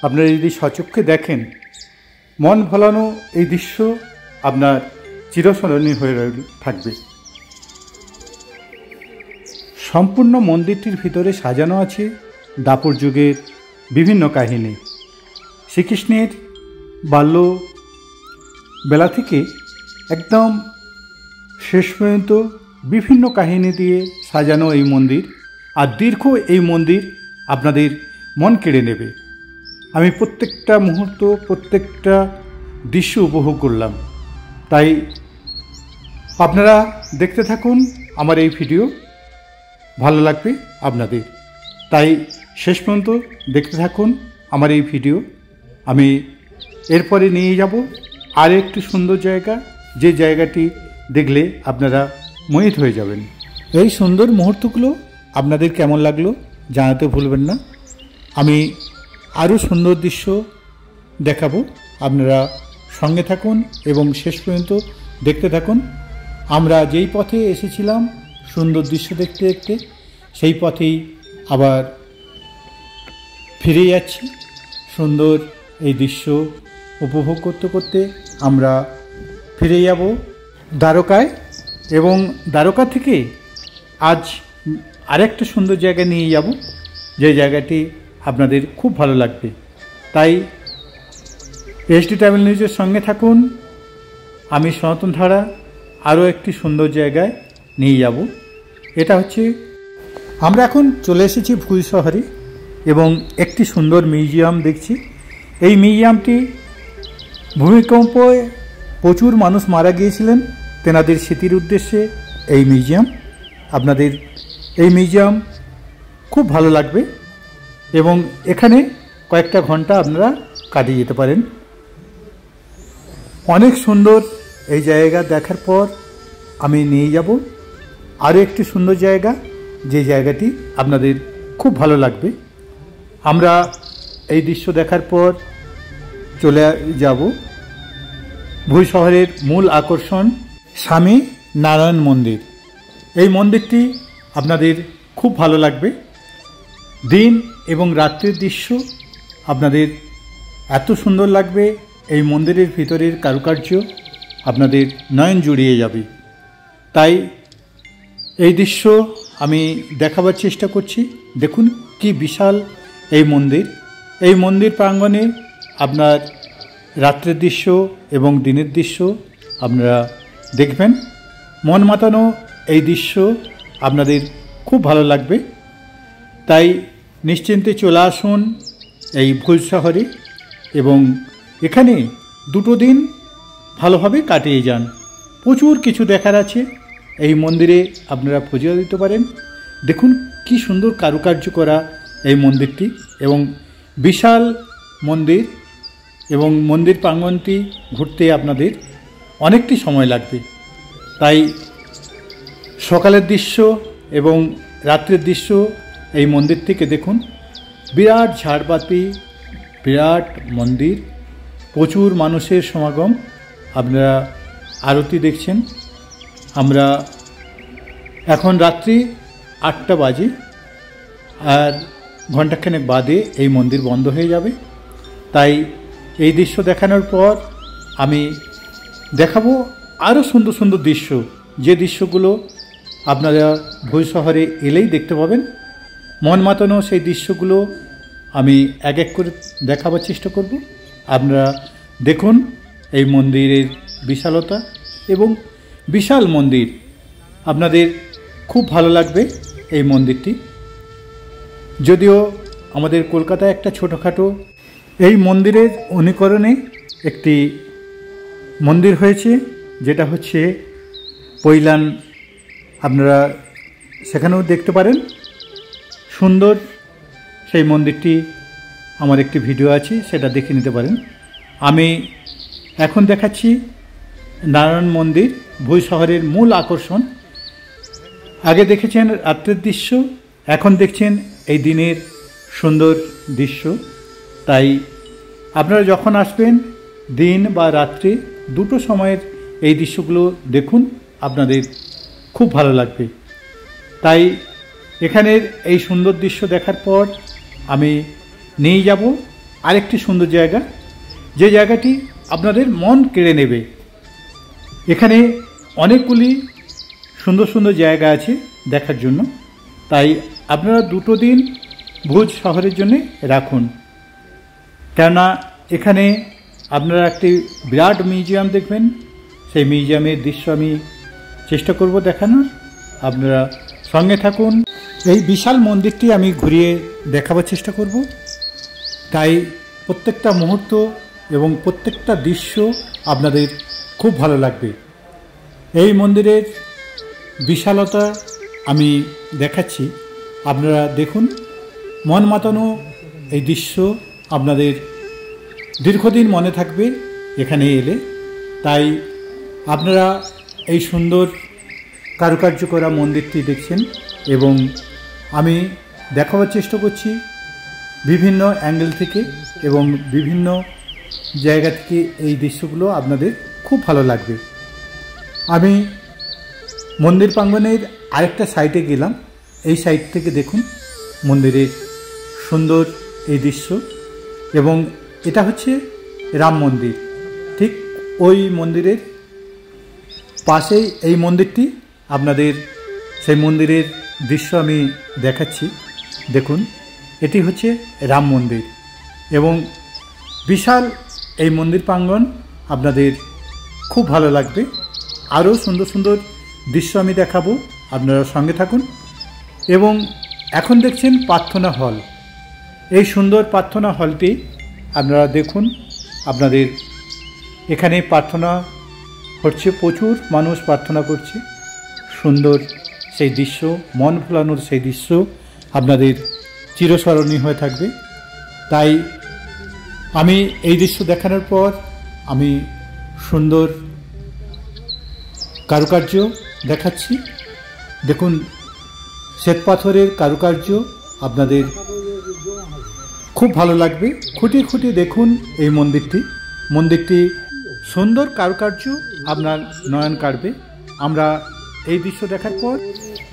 আপনারা যদি সচক্ষে দেখেন, মন ভোলানো এই দৃশ্য আপনার চিরস্মরণীয় হয়ে থাকবে। সম্পূর্ণ মন্দিরটির ভিতরে সাজানো আছে দ্বাপর যুগের বিভিন্ন কাহিনী। শ্রীকৃষ্ণের বাল্য বেলা থেকে একদম শেষ পর্যন্ত বিভিন্ন কাহিনী দিয়ে সাজানো এই মন্দির, আর দীর্ঘ এই মন্দির আপনাদের মন কেড়ে নেবে। আমি প্রত্যেকটা মুহূর্ত, প্রত্যেকটা দৃশ্য উপভোগ করলাম। তাই আপনারা দেখতে থাকুন আমার এই ভিডিও, ভালো লাগবে আপনাদের। তাই শেষ পর্যন্ত দেখতে থাকুন আমার এই ভিডিও। আমি এরপরে নিয়ে যাব আর একটি সুন্দর জায়গা, যে জায়গাটি দেখলে আপনারা মোহিত হয়ে যাবেন। এই সুন্দর মুহূর্তগুলো আপনাদের কেমন লাগলো জানাতে ভুলবেন না। আমি আরও সুন্দর দৃশ্য দেখাবো, আপনারা সঙ্গে থাকুন এবং শেষ পর্যন্ত দেখতে থাকুন। আমরা যেই পথে এসেছিলাম সুন্দর দৃশ্য দেখতে দেখতে, সেই পথেই আবার ফিরে যাচ্ছি। সুন্দর এই দৃশ্য উপভোগ করতে করতে আমরা ফিরে যাব দ্বারকায়, এবং দ্বারকা থেকে আজ আরেকটা সুন্দর জায়গা নিয়ে যাব, যে জায়গাটি আপনাদের খুব ভালো লাগবে। তাই এসডি ট্রাভেল নিউজের সঙ্গে থাকুন। আমি সনাতন ধারা আরও একটি সুন্দর জায়গায় নিয়ে যাব। এটা হচ্ছে, আমরা এখন চলে এসেছি ভুল শহরে এবং একটি সুন্দর মিউজিয়াম দেখছি। এই মিউজিয়ামটি ভূমিকম্পে প্রচুর মানুষ মারা গিয়েছিলেন, তেনাদের স্মৃতির উদ্দেশ্যে এই মিউজিয়াম। আপনাদের এই মিউজিয়াম খুব ভালো লাগবে এবং এখানে কয়েকটা ঘন্টা আপনারা কাটিয়ে যেতে পারেন। অনেক সুন্দর এই জায়গা দেখার পর আমি নিয়ে যাব আরও একটি সুন্দর জায়গা, যে জায়গাটি আপনাদের খুব ভালো লাগবে। আমরা এই দৃশ্য দেখার পর চলে যাব ভুল শহরের মূল আকর্ষণ স্বামী নারায়ণ মন্দির। এই মন্দিরটি আপনাদের খুব ভালো লাগবে। দিন এবং রাত্রির দৃশ্য আপনাদের এত সুন্দর লাগবে, এই মন্দিরের ভিতরের কারুকার্য আপনাদের নয়ন জুড়িয়ে যাবে। তাই এই দৃশ্য আমি দেখাবার চেষ্টা করছি। দেখুন কি বিশাল এই মন্দির। এই মন্দির প্রাঙ্গণে আপনার রাত্রের দৃশ্য এবং দিনের দৃশ্য আপনারা দেখবেন। মন মাতানো এই দৃশ্য আপনাদের খুব ভালো লাগবে। তাই নিশ্চিন্তে চলে আসুন এই ভুল শহরে এবং এখানে দুটো দিন ভালোভাবে কাটিয়ে যান। প্রচুর কিছু দেখার আছে। এই মন্দিরে আপনারা পুজো দিতে পারেন। দেখুন কি সুন্দর কারুকার্য করা এই মন্দিরটি, এবং বিশাল মন্দির এবং মন্দির প্রাঙ্গণটি ঘুরতে আপনাদের অনেকটি সময় লাগবে। তাই সকালের দৃশ্য এবং রাত্রের দৃশ্য এই মন্দির থেকে দেখুন। বিরাট ঝাড়বাতি, বিরাট মন্দির, প্রচুর মানুষের সমাগম। আপনারা আরতি দেখছেন। আমরা এখন রাত্রি 8টা বাজে, আর ঘণ্টাখানেক বাদে এই মন্দির বন্ধ হয়ে যাবে। তাই এই দৃশ্য দেখানোর পর আমি দেখাবো আরও সুন্দর সুন্দর দৃশ্য, যে দৃশ্যগুলো আপনারা ভোজ শহরে এলেই দেখতে পাবেন। মন মাতানো সেই দৃশ্যগুলো আমি এক এক করে দেখাবার চেষ্টা করব। আপনারা দেখুন এই মন্দিরের বিশালতা এবং বিশাল মন্দির। আপনাদের খুব ভালো লাগবে এই মন্দিরটি। যদিও আমাদের কলকাতায় একটা ছোটোখাটো এই মন্দিরের অনুকরণে একটি মন্দির হয়েছে, যেটা হচ্ছে পৈলান। আপনারা সেখানেও দেখতে পারেন। সুন্দর সেই মন্দিরটি, আমার একটি ভিডিও আছে, সেটা দেখে নিতে পারেন। আমি এখন দেখাচ্ছি নারায়ণ মন্দির, ভোজ শহরের মূল আকর্ষণ। আগে দেখেছেন রাত্রের দৃশ্য, এখন দেখছেন এই দিনের সুন্দর দৃশ্য। তাই আপনারা যখন আসবেন দিন বা রাত্রে দুটো সময়ের এই দৃশ্যগুলো দেখুন, আপনাদের খুব ভালো লাগবে। তাই এখানের এই সুন্দর দৃশ্য দেখার পর আমি নিয়ে যাব আরেকটি সুন্দর জায়গা, যে জায়গাটি আপনাদের মন কেড়ে নেবে। এখানে অনেকগুলি সুন্দর সুন্দর জায়গা আছে দেখার জন্য। তাই আপনারা দুটো দিন ভোজ শহরের জন্য রাখুন, কেননা এখানে আপনারা একটি বিরাট মিউজিয়াম দেখবেন। সেই মিউজিয়ামের দৃশ্য আমি চেষ্টা করব দেখানোর। আপনারা সঙ্গে থাকুন। এই বিশাল মন্দিরটি আমি ঘুরিয়ে দেখাবার চেষ্টা করব। তাই প্রত্যেকটা মুহূর্ত এবং প্রত্যেকটা দৃশ্য আপনাদের খুব ভালো লাগবে। এই মন্দিরের বিশালতা আমি দেখাচ্ছি, আপনারা দেখুন। মন মাতানো এই দৃশ্য আপনাদের দীর্ঘদিন মনে থাকবে এখানে এলে। তাই আপনারা এই সুন্দর কারুকার্য করা মন্দিরটি দেখছেন এবং আমি দেখাবার চেষ্টা করছি বিভিন্ন অ্যাঙ্গেল থেকে এবং বিভিন্ন জায়গা থেকে। এই দৃশ্যগুলো আপনাদের খুব ভালো লাগবে। আমি মন্দির প্রাঙ্গণের আরেকটা সাইডে গেলাম। এই সাইড থেকে দেখুন মন্দিরের সুন্দর এই দৃশ্য, এবং এটা হচ্ছে রাম মন্দির। ঠিক ওই মন্দিরের পাশেই এই মন্দিরটি। আপনাদের সেই মন্দিরের দৃশ্য আমি দেখাচ্ছি। দেখুন, এটি হচ্ছে রাম মন্দির এবং বিশাল এই মন্দির প্রাঙ্গণ। আপনাদের খুব ভালো লাগবে। আরও সুন্দর সুন্দর দৃশ্য আমি দেখাবো, আপনারা সঙ্গে থাকুন। এবং এখন দেখছেন প্রার্থনা হল। এই সুন্দর প্রার্থনা হলটি আপনারা দেখুন। আপনাদের এখানে প্রার্থনা হচ্ছে, প্রচুর মানুষ প্রার্থনা করছে। সুন্দর সেই দৃশ্য, মন ভোলানোর সেই দৃশ্য আপনাদের চিরস্মরণীয় হয়ে থাকবে। তাই আমি এই দৃশ্য দেখানোর পর আমি সুন্দর কারুকার্য দেখাচ্ছি। দেখুন, শ্বেতপাথরের কারুকার্য আপনাদের খুব ভালো লাগবে। খুঁটিয়ে খুঁটিয়ে দেখুন এই মন্দিরটি সুন্দর কারুকার্য আপনার নয়ন কাড়বে। আমরা এই দৃশ্য দেখার পর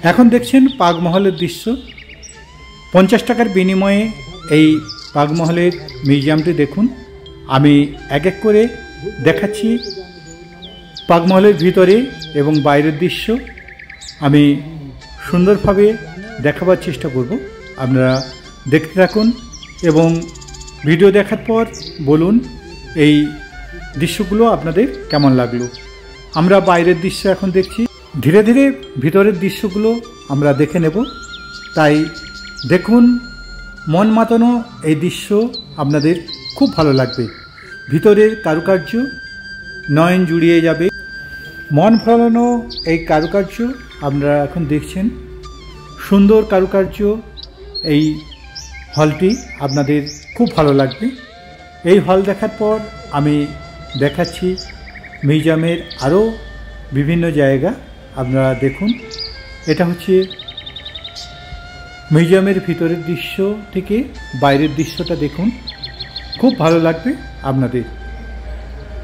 এখন দেখছেন পাগমহলের দৃশ্য। 50 টাকার বিনিময়ে এই পাগমহলের মিউজিয়ামটি দেখুন। আমি এক এক করে দেখাচ্ছি পাগমহলের ভিতরে এবং বাইরের দৃশ্য আমি সুন্দরভাবে দেখাবার চেষ্টা করব। আপনারা দেখতে থাকুন এবং ভিডিও দেখার পর বলুন এই দৃশ্যগুলো আপনাদের কেমন লাগলো। আমরা বাইরের দৃশ্য এখন দেখছি, ধীরে ধীরে ভিতরের দৃশ্যগুলো আমরা দেখে নেব। তাই দেখুন, মন মাতানো এই দৃশ্য আপনাদের খুব ভালো লাগবে। ভিতরের কারুকার্য নয়ন জুড়িয়ে যাবে। মন ভোলানো এই কারুকার্য আপনারা এখন দেখছেন। সুন্দর কারুকার্য এই হলটি আপনাদের খুব ভালো লাগবে। এই হল দেখার পর আমি দেখাচ্ছি মিউজিয়ামের আরও বিভিন্ন জায়গা। আপনারা দেখুন, এটা হচ্ছে মিউজিয়ামের ভিতরের দৃশ্য থেকে বাইরের দৃশ্যটা দেখুন, খুব ভালো লাগবে আপনাদের।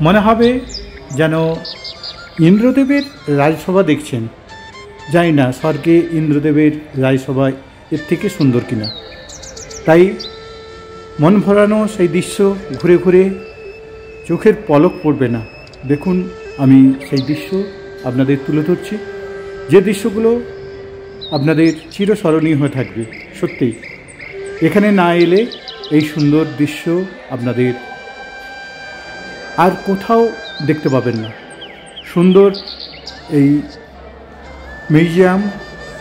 মনে হবে যেন ইন্দ্রদেবের রাজসভা দেখছেন। জানি না স্বর্গে ইন্দ্রদেবের রাজসভা এর থেকে সুন্দর কিনা। তাই মন ভরানো সেই দৃশ্য ঘুরে ঘুরে চোখের পলক পড়বে না। দেখুন, আমি সেই দৃশ্য আপনাদের তুলে ধরছি, যে দৃশ্যগুলো আপনাদের চিরস্মরণীয় হয়ে থাকবে। সত্যিই এখানে না এলে এই সুন্দর দৃশ্য আপনাদের আর কোথাও দেখতে পাবেন না। সুন্দর এই মিউজিয়াম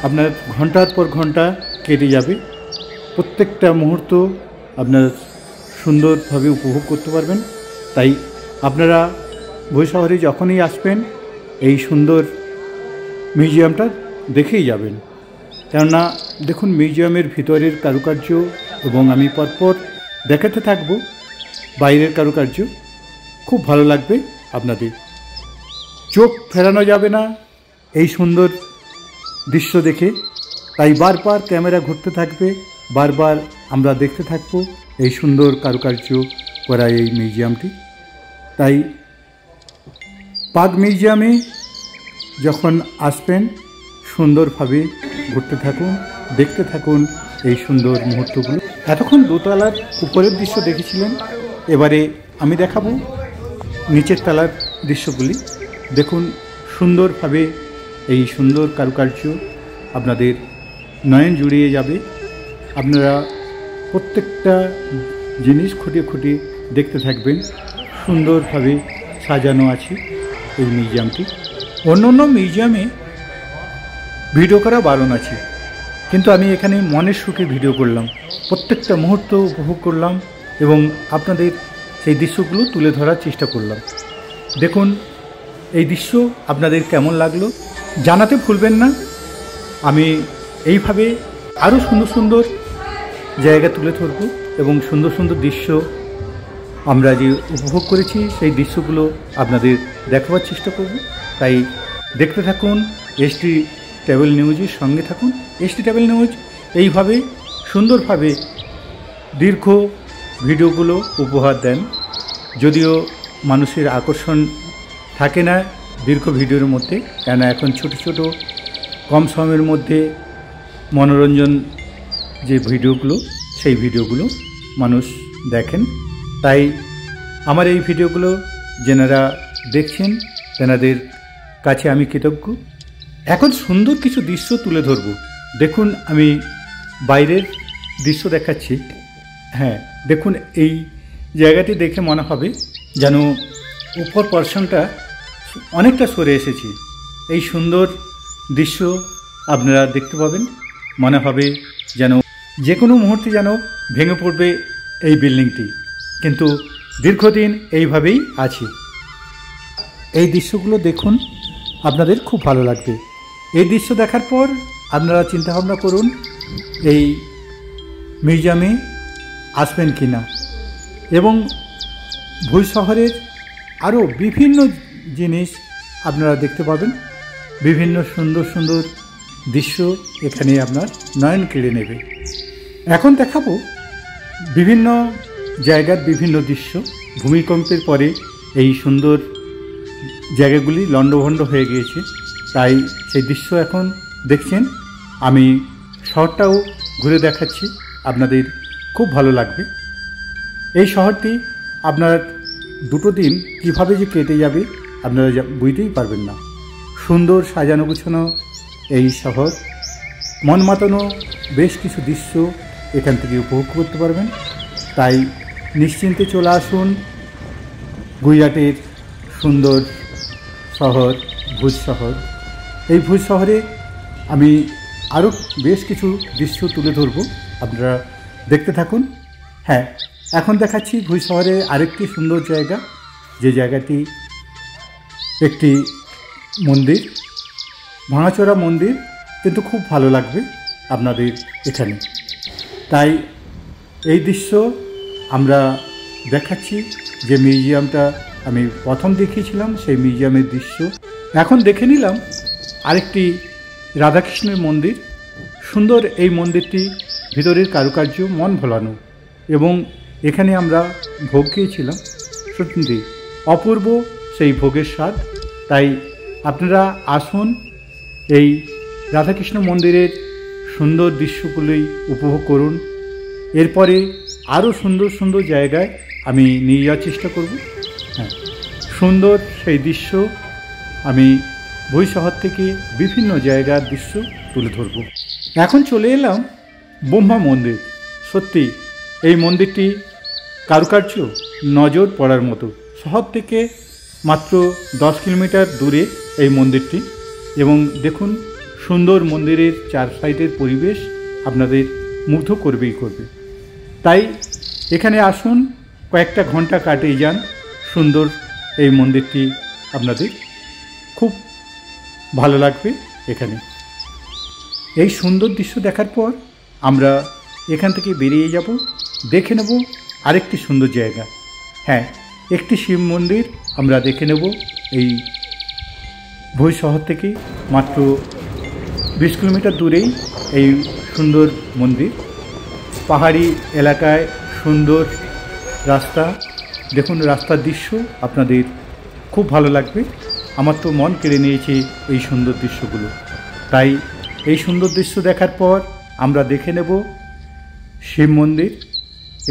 আপনার ঘন্টার পর ঘন্টা কেটে যাবে। প্রত্যেকটা মুহূর্ত আপনার সুন্দরভাবে উপভোগ করতে পারবেন। তাই আপনারা ভুঁই শহরে যখনই আসবেন এই সুন্দর মিউজিয়ামটা দেখেই যাবেন। কেননা দেখুন, মিউজিয়ামের ভিতরের কারুকার্য এবং আমি পরপর দেখাতে থাকব বাইরের কারুকার্য। খুব ভালো লাগবে আপনাদের, চোখ ফেরানো যাবে না এই সুন্দর দৃশ্য দেখে। তাই বারবার ক্যামেরা ঘুরতে থাকবে, বারবার আমরা দেখতে থাকব এই সুন্দর কারুকার্য করা এই মিউজিয়ামটি। তাই পাক মিউজিয়ামে যখন আসবেন সুন্দরভাবে ঘুরতে থাকুন, দেখতে থাকুন এই সুন্দর মুহূর্তগুলো। এতক্ষণ দোতলার উপরের দৃশ্য দেখেছিলেন, এবারে আমি দেখাবো নিচের তলার দৃশ্যগুলি। দেখুন, সুন্দরভাবে এই সুন্দর কারুকার্য আপনাদের নয়ন জুড়িয়ে যাবে। আপনারা প্রত্যেকটা জিনিস খুঁটিয়ে খুঁটিয়ে দেখতে থাকবেন। সুন্দরভাবে সাজানো আছে এই মিউজিয়ামটি। অন্য অন্য মিউজিয়ামে ভিডিও করা বারণ আছে, কিন্তু আমি এখানে মনের সুখে ভিডিও করলাম, প্রত্যেকটা মুহূর্ত উপভোগ করলাম এবং আপনাদের সেই দৃশ্যগুলো তুলে ধরার চেষ্টা করলাম। দেখুন, এই দৃশ্য আপনাদের কেমন লাগলো জানাতে ভুলবেন না। আমি এইভাবে আরও সুন্দর সুন্দর জায়গা তুলে ধরব এবং সুন্দর সুন্দর দৃশ্য আমরা যে উপভোগ করেছি সেই দৃশ্যগুলো আপনাদের দেখাবার চেষ্টা করব। তাই দেখতে থাকুন, এসটি ট্রাভেল নিউজের সঙ্গে থাকুন। এসটি ট্রাভেল নিউজ এইভাবে সুন্দরভাবে দীর্ঘ ভিডিওগুলো উপহার দেন। যদিও মানুষের আকর্ষণ থাকে না দীর্ঘ ভিডিওর মধ্যে, কেন এখন ছোট ছোট কম সময়ের মধ্যে মনোরঞ্জন যে ভিডিওগুলো, সেই ভিডিওগুলো মানুষ দেখেন। তাই আমার এই ভিডিওগুলো যেনারা দেখছেন তেনাদের কাছে আমি কৃতজ্ঞ। এখন সুন্দর কিছু দৃশ্য তুলে ধরব। দেখুন, আমি বাইরের দৃশ্য দেখাচ্ছি। হ্যাঁ, দেখুন, এই জায়গাটি দেখে মনে হবে যেন উপর পোরশনটা অনেকটা সরে এসেছে। এই সুন্দর দৃশ্য আপনারা দেখতে পাবেন। মনে হবে যেন যে কোনো মুহূর্তে যেন ভেঙে পড়বে এই বিল্ডিংটি, কিন্তু দীর্ঘদিন এইভাবেই আছে। এই দৃশ্যগুলো দেখুন, আপনাদের খুব ভালো লাগবে। এই দৃশ্য দেখার পর আপনারা চিন্তাভাবনা করুন এই মিউজিয়ামে আসবেন কি না। এবং ভুঁই শহরের আরও বিভিন্ন জিনিস আপনারা দেখতে পাবেন। বিভিন্ন সুন্দর সুন্দর দৃশ্য এখানে আপনার নয়ন কেড়ে নেবে। এখন দেখাবো বিভিন্ন জায়গার বিভিন্ন দৃশ্য। ভূমিকম্পের পরে এই সুন্দর জায়গাগুলি লণ্ডভণ্ড হয়ে গিয়েছে, তাই সেই দৃশ্য এখন দেখছেন। আমি শহরটাও ঘুরে দেখাচ্ছি, আপনাদের খুব ভালো লাগবে। এই শহরটি আপনার দুটো দিন কীভাবে যে কেটে যাবে আপনারা বুঝতেই পারবেন না। সুন্দর সাজানো গুছানো এই শহর, মন মাতানো বেশ কিছু দৃশ্য এখান থেকে উপভোগ করতে পারবেন। তাই নিশ্চিন্তে চলে আসুন গুজরাটের সুন্দর শহর ভুজ শহর। এই ভুজ শহরে আমি আরও বেশ কিছু দৃশ্য তুলে ধরব, আপনারা দেখতে থাকুন। হ্যাঁ, এখন দেখাচ্ছি ভুজ শহরে আরেকটি সুন্দর জায়গা, যে জায়গাটি একটি মন্দির, ভাঙাচোরা মন্দির, কিন্তু খুব ভালো লাগবে আপনাদের এখানে। তাই এই দৃশ্য আমরা দেখাচ্ছি যে মিউজিয়ামটা আমি প্রথম দেখিয়েছিলাম, সেই মিউজিয়ামের দৃশ্য। এখন দেখে নিলাম আরেকটি রাধাকৃষ্ণের মন্দির। সুন্দর এই মন্দিরটি, ভিতরের কারুকার্য মন ভোলানো, এবং এখানে আমরা ভোগ খেয়েছিলাম। সত্যি অপূর্ব সেই ভোগের স্বাদ। তাই আপনারা আসুন, এই রাধাকৃষ্ণ মন্দিরের সুন্দর দৃশ্যগুলি উপভোগ করুন। এরপরে আরও সুন্দর সুন্দর জায়গায় আমি নিয়ে যাওয়ার চেষ্টা করব। হ্যাঁ, সুন্দর সেই দৃশ্য আমি ভুঁই শহর থেকে বিভিন্ন জায়গার দৃশ্য তুলে ধরব। এখন চলে এলাম ব্রহ্মা মন্দির। সত্যি এই মন্দিরটি কারুকার্য নজর পড়ার মতো। শহর থেকে মাত্র 10 কিলোমিটার দূরে এই মন্দিরটি, এবং দেখুন সুন্দর মন্দিরের চার সাইডের পরিবেশ আপনাদের মুগ্ধ করবেই করবে। তাই এখানে আসুন, কয়েকটা ঘন্টা কাটিয়ে যান। সুন্দর এই মন্দিরটি আপনাদের খুব ভালো লাগবে। এখানে এই সুন্দর দৃশ্য দেখার পর আমরা এখান থেকে বেরিয়ে যাব, দেখে নেব আরেকটি সুন্দর জায়গা। হ্যাঁ, একটি শিব মন্দির আমরা দেখে নেব এই ভুঁই শহর থেকে মাত্র 20 কিলোমিটার দূরেই এই সুন্দর মন্দির। পাহাড়ি এলাকায় সুন্দর রাস্তা, দেখুন রাস্তার দৃশ্য আপনাদের খুব ভালো লাগবে। আমার তো মন কেড়ে নিয়েছে এই সুন্দর দৃশ্যগুলো। তাই এই সুন্দর দৃশ্য দেখার পর আমরা দেখে নেব শিব মন্দির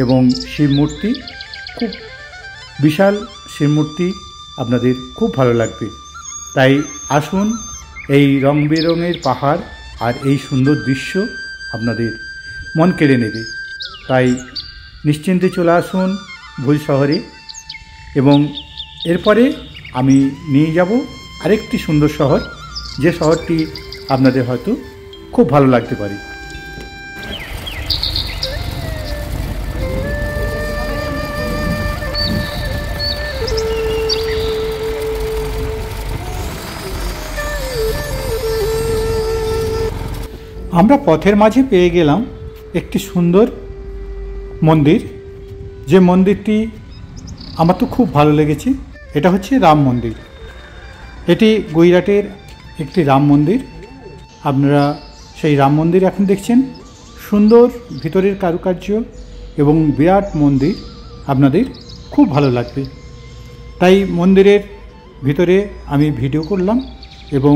এবং শিব মূর্তি। খুব বিশাল শিব মূর্তি, আপনাদের খুব ভালো লাগবে। তাই আসুন, এই রং বেরঙের পাহাড় আর এই সুন্দর দৃশ্য আপনাদের মন কেড়ে নেবে। তাই নিশ্চিন্তে চলে আসুন ভুঁই শহরে, এবং এরপরে আমি নিয়ে যাব আরেকটি সুন্দর শহর, যে শহরটি আপনাদের হয়তো খুব ভালো লাগতে পারে। আমরা পথের মাঝে পেয়ে গেলাম একটি সুন্দর মন্দির, যে মন্দিরটি আমার তো খুব ভালো লেগেছে। এটা হচ্ছে রাম মন্দির। এটি গুজরাটের একটি রাম মন্দির। আপনারা সেই রাম মন্দির এখন দেখছেন। সুন্দর ভিতরের কারুকার্য এবং বিরাট মন্দির, আপনাদের খুব ভালো লাগবে। তাই মন্দিরের ভিতরে আমি ভিডিও করলাম, এবং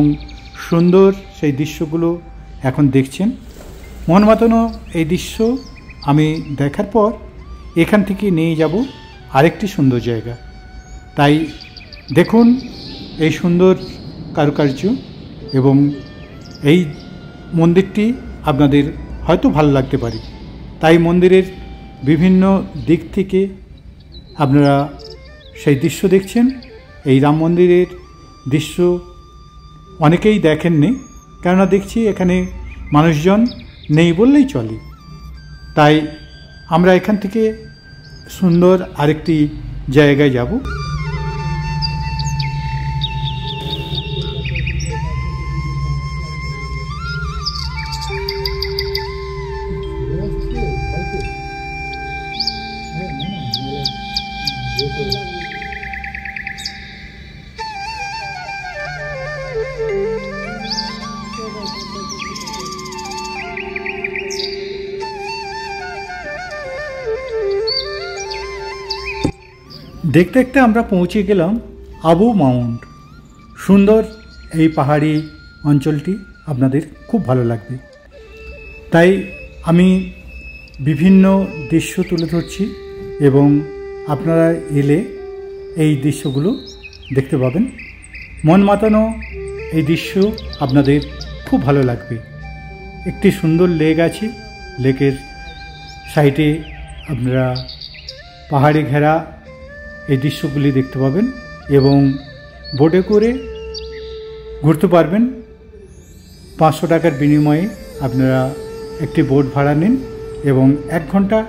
সুন্দর সেই দৃশ্যগুলো এখন দেখছেন। মন মাতানো এই দৃশ্য আমি দেখার পর এখান থেকে নিয়ে যাব আরেকটি সুন্দর জায়গা। তাই দেখুন এই সুন্দর কারুকার্য, এবং এই মন্দিরটি আপনাদের হয়তো ভালো লাগতে পারে। তাই মন্দিরের বিভিন্ন দিক থেকে আপনারা সেই দৃশ্য দেখছেন। এই রাম মন্দিরের দৃশ্য অনেকেই দেখেননি, কেননা দেখছি এখানে মানুষজন নেই বললেই চলে। তাই আমরা এখান থেকে সুন্দর আরেকটি জায়গায় যাব। দেখতে দেখতে আমরা পৌঁছে গেলাম আবু মাউন্ট। সুন্দর এই পাহাড়ি অঞ্চলটি আপনাদের খুব ভালো লাগবে। তাই আমি বিভিন্ন দৃশ্য তুলে ধরছি, এবং আপনারা এলে এই দৃশ্যগুলো দেখতে পাবেন। মন মাতানো এই দৃশ্য আপনাদের খুব ভালো লাগবে। একটি সুন্দর লেক আছে, লেকের সাইডে আপনারা পাহাড়ে ঘেরা এই দৃশ্যগুলি দেখতে পাবেন, এবং বোটে করে ঘুরতে পারবেন। 500 টাকার বিনিময়ে আপনারা একটি বোট ভাড়া নিন এবং 1 ঘন্টা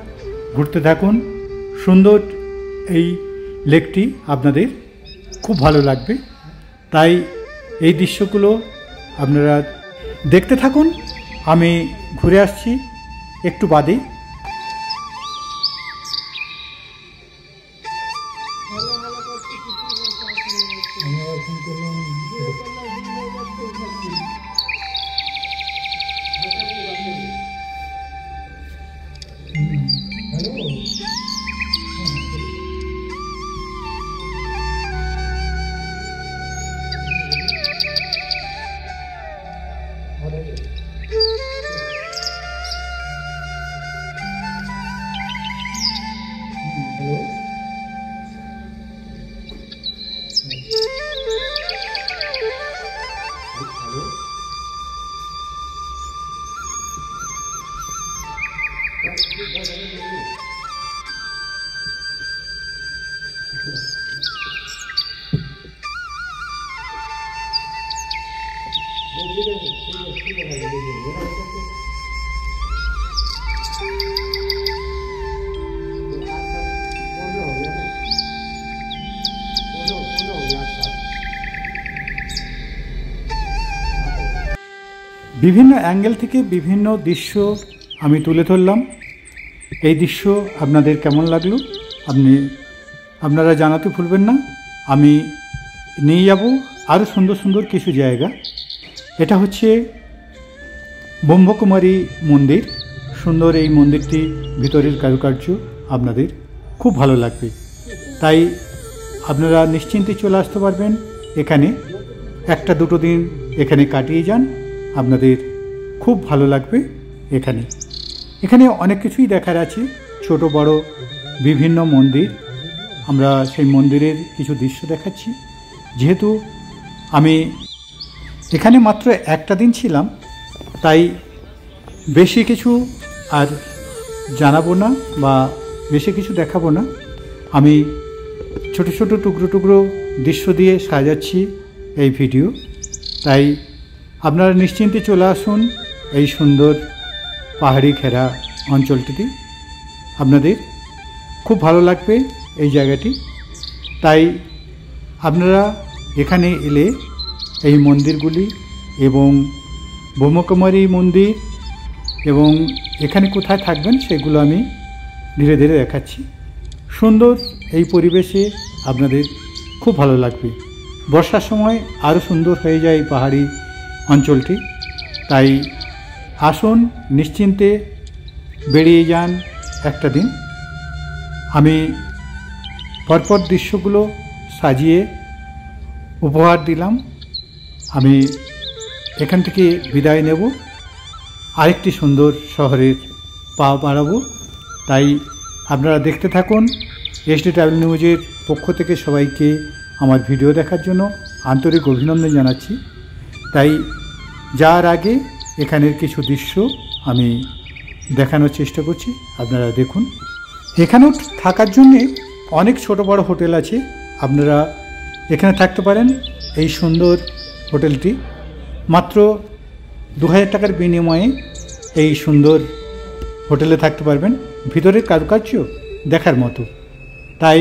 ঘুরতে থাকুন। সুন্দর এই লেকটি আপনাদের খুব ভালো লাগবে। তাই এই দৃশ্যগুলো আপনারা দেখতে থাকুন। আমি ঘুরে আসছি একটু বাদেই। বিভিন্ন অ্যাঙ্গেল থেকে বিভিন্ন দৃশ্য আমি তুলে ধরলাম। এই দৃশ্য আপনাদের কেমন লাগলো আপনারা জানাতে ভুলবেন না। আমি নিয়ে যাব আরও সুন্দর সুন্দর কিছু জায়গা। এটা হচ্ছে ব্রহ্মকুমারী মন্দির। সুন্দর এই মন্দিরটি, ভিতরের কারুকার্য আপনাদের খুব ভালো লাগবে। তাই আপনারা নিশ্চিন্তে চলে আসতে পারবেন এখানে। একটা দুটো দিন এখানে কাটিয়ে যান, আপনাদের খুব ভালো লাগবে। এখানে অনেক কিছুই দেখার আছে, ছোট বড় বিভিন্ন মন্দির। আমরা সেই মন্দিরের কিছু দৃশ্য দেখাচ্ছি। যেহেতু আমি এখানে মাত্র একটা দিন ছিলাম, তাই বেশি কিছু আর জানাবো না বা বেশি কিছু দেখাবো না। আমি ছোট ছোট টুকরো টুকরো দৃশ্য দিয়ে সাজাচ্ছি এই ভিডিও। তাই আপনারা নিশ্চিন্তে চলে আসুন এই সুন্দর পাহাড়ি ঘেরা অঞ্চলটিতে। আপনাদের খুব ভালো লাগবে এই জায়গাটি। তাই আপনারা এখানে এলে এই মন্দিরগুলি এবং ব্রহ্মকুমারী মন্দির এবং এখানে কোথায় থাকবেন সেগুলো আমি ধীরে ধীরে দেখাচ্ছি। সুন্দর এই পরিবেশে আপনাদের খুব ভালো লাগবে। বর্ষার সময় আরও সুন্দর হয়ে যায় এই পাহাড়ি অঞ্চলটি। তাই আসুন, নিশ্চিন্তে বেরিয়ে যান একটা দিন। আমি পরপর দৃশ্যগুলো সাজিয়ে উপহার দিলাম। আমি এখান থেকে বিদায় নেব, আরেকটি সুন্দর শহরের পা বাড়াবো। তাই আপনারা দেখতে থাকুন। এসডি ট্রাভেল নিউজের পক্ষ থেকে সবাইকে আমার ভিডিও দেখার জন্য আন্তরিক অভিনন্দন জানাচ্ছি। তাই যাওয়ার আগে এখানের কিছু দৃশ্য আমি দেখানোর চেষ্টা করছি, আপনারা দেখুন। এখানেও থাকার জন্যে অনেক ছোট বড় হোটেল আছে, আপনারা এখানে থাকতে পারেন। এই সুন্দর হোটেলটি মাত্র 2000 টাকার বিনিময়ে এই সুন্দর হোটেলে থাকতে পারবেন। ভিতরের কারুকার্য দেখার মতো। তাই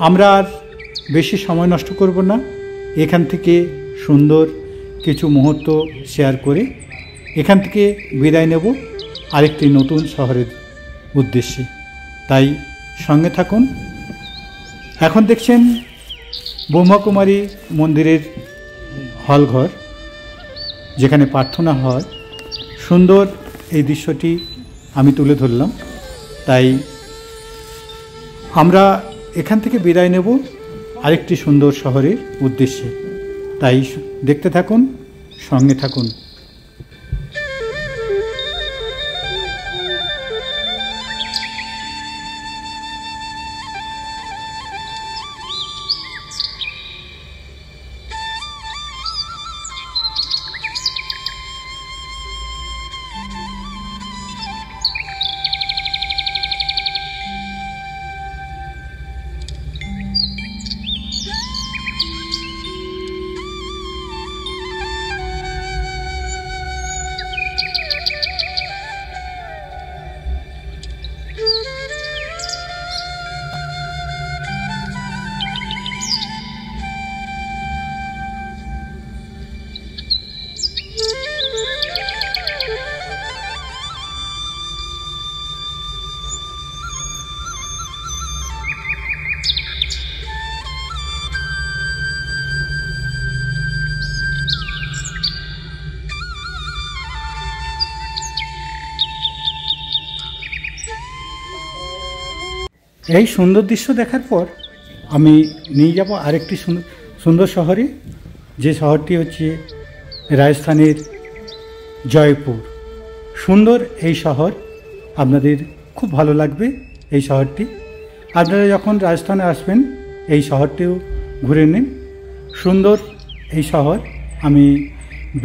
আমরা আর বেশি সময় নষ্ট করব না, এখান থেকে সুন্দর কিছু মুহূর্ত শেয়ার করে এখান থেকে বিদায় নেব আরেকটি নতুন শহরের উদ্দেশ্যে। তাই সঙ্গে থাকুন। এখন দেখছেন ব্রহ্মকুমারী মন্দিরের হলঘর, যেখানে প্রার্থনা হয়। সুন্দর এই দৃশ্যটি আমি তুলে ধরলাম। তাই আমরা এখান থেকে বিদায় নেব আরেকটি সুন্দর শহরের উদ্দেশ্যে। তাই দেখতে থাকুন, সঙ্গে থাকুন। এই সুন্দর দৃশ্য দেখার পর আমি নিয়ে যাব আরেকটি সুন্দর শহরে, যে শহরটি হচ্ছে রাজস্থানের জয়পুর। সুন্দর এই শহর, আপনাদের খুব ভালো লাগবে এই শহরটি। আপনারা যখন রাজস্থানে আসবেন এই শহরটিও ঘুরে নিন। সুন্দর এই শহর, আমি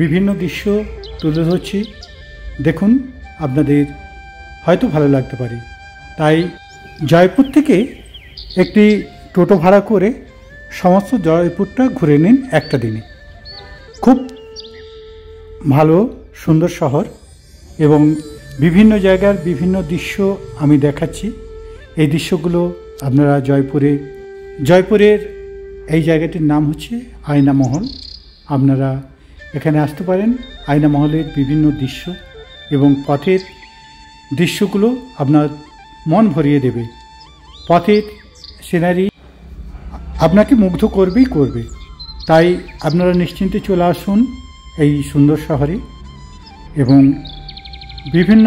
বিভিন্ন দৃশ্য তুলে ধরছি, দেখুন, আপনাদের হয়তো ভালো লাগতে পারে। তাই জয়পুর থেকে একটি টোটো ভাড়া করে সমস্ত জয়পুরটা ঘুরে নিন একটা দিনে। খুব ভালো সুন্দর শহর এবং বিভিন্ন জায়গার বিভিন্ন দৃশ্য আমি দেখাচ্ছি। এই দৃশ্যগুলো আপনারা জয়পুরের এই জায়গাটির নাম হচ্ছে আয়না মহল। আপনারা এখানে আসতে পারেন। আয়না মহলের বিভিন্ন দৃশ্য এবং পথের দৃশ্যগুলো আপনার মন ভরিয়ে দেবে। পথের সিনারি আপনাকে মুগ্ধ করবেই করবে। তাই আপনারা নিশ্চিন্তে চলে আসুন এই সুন্দর শহরে এবং বিভিন্ন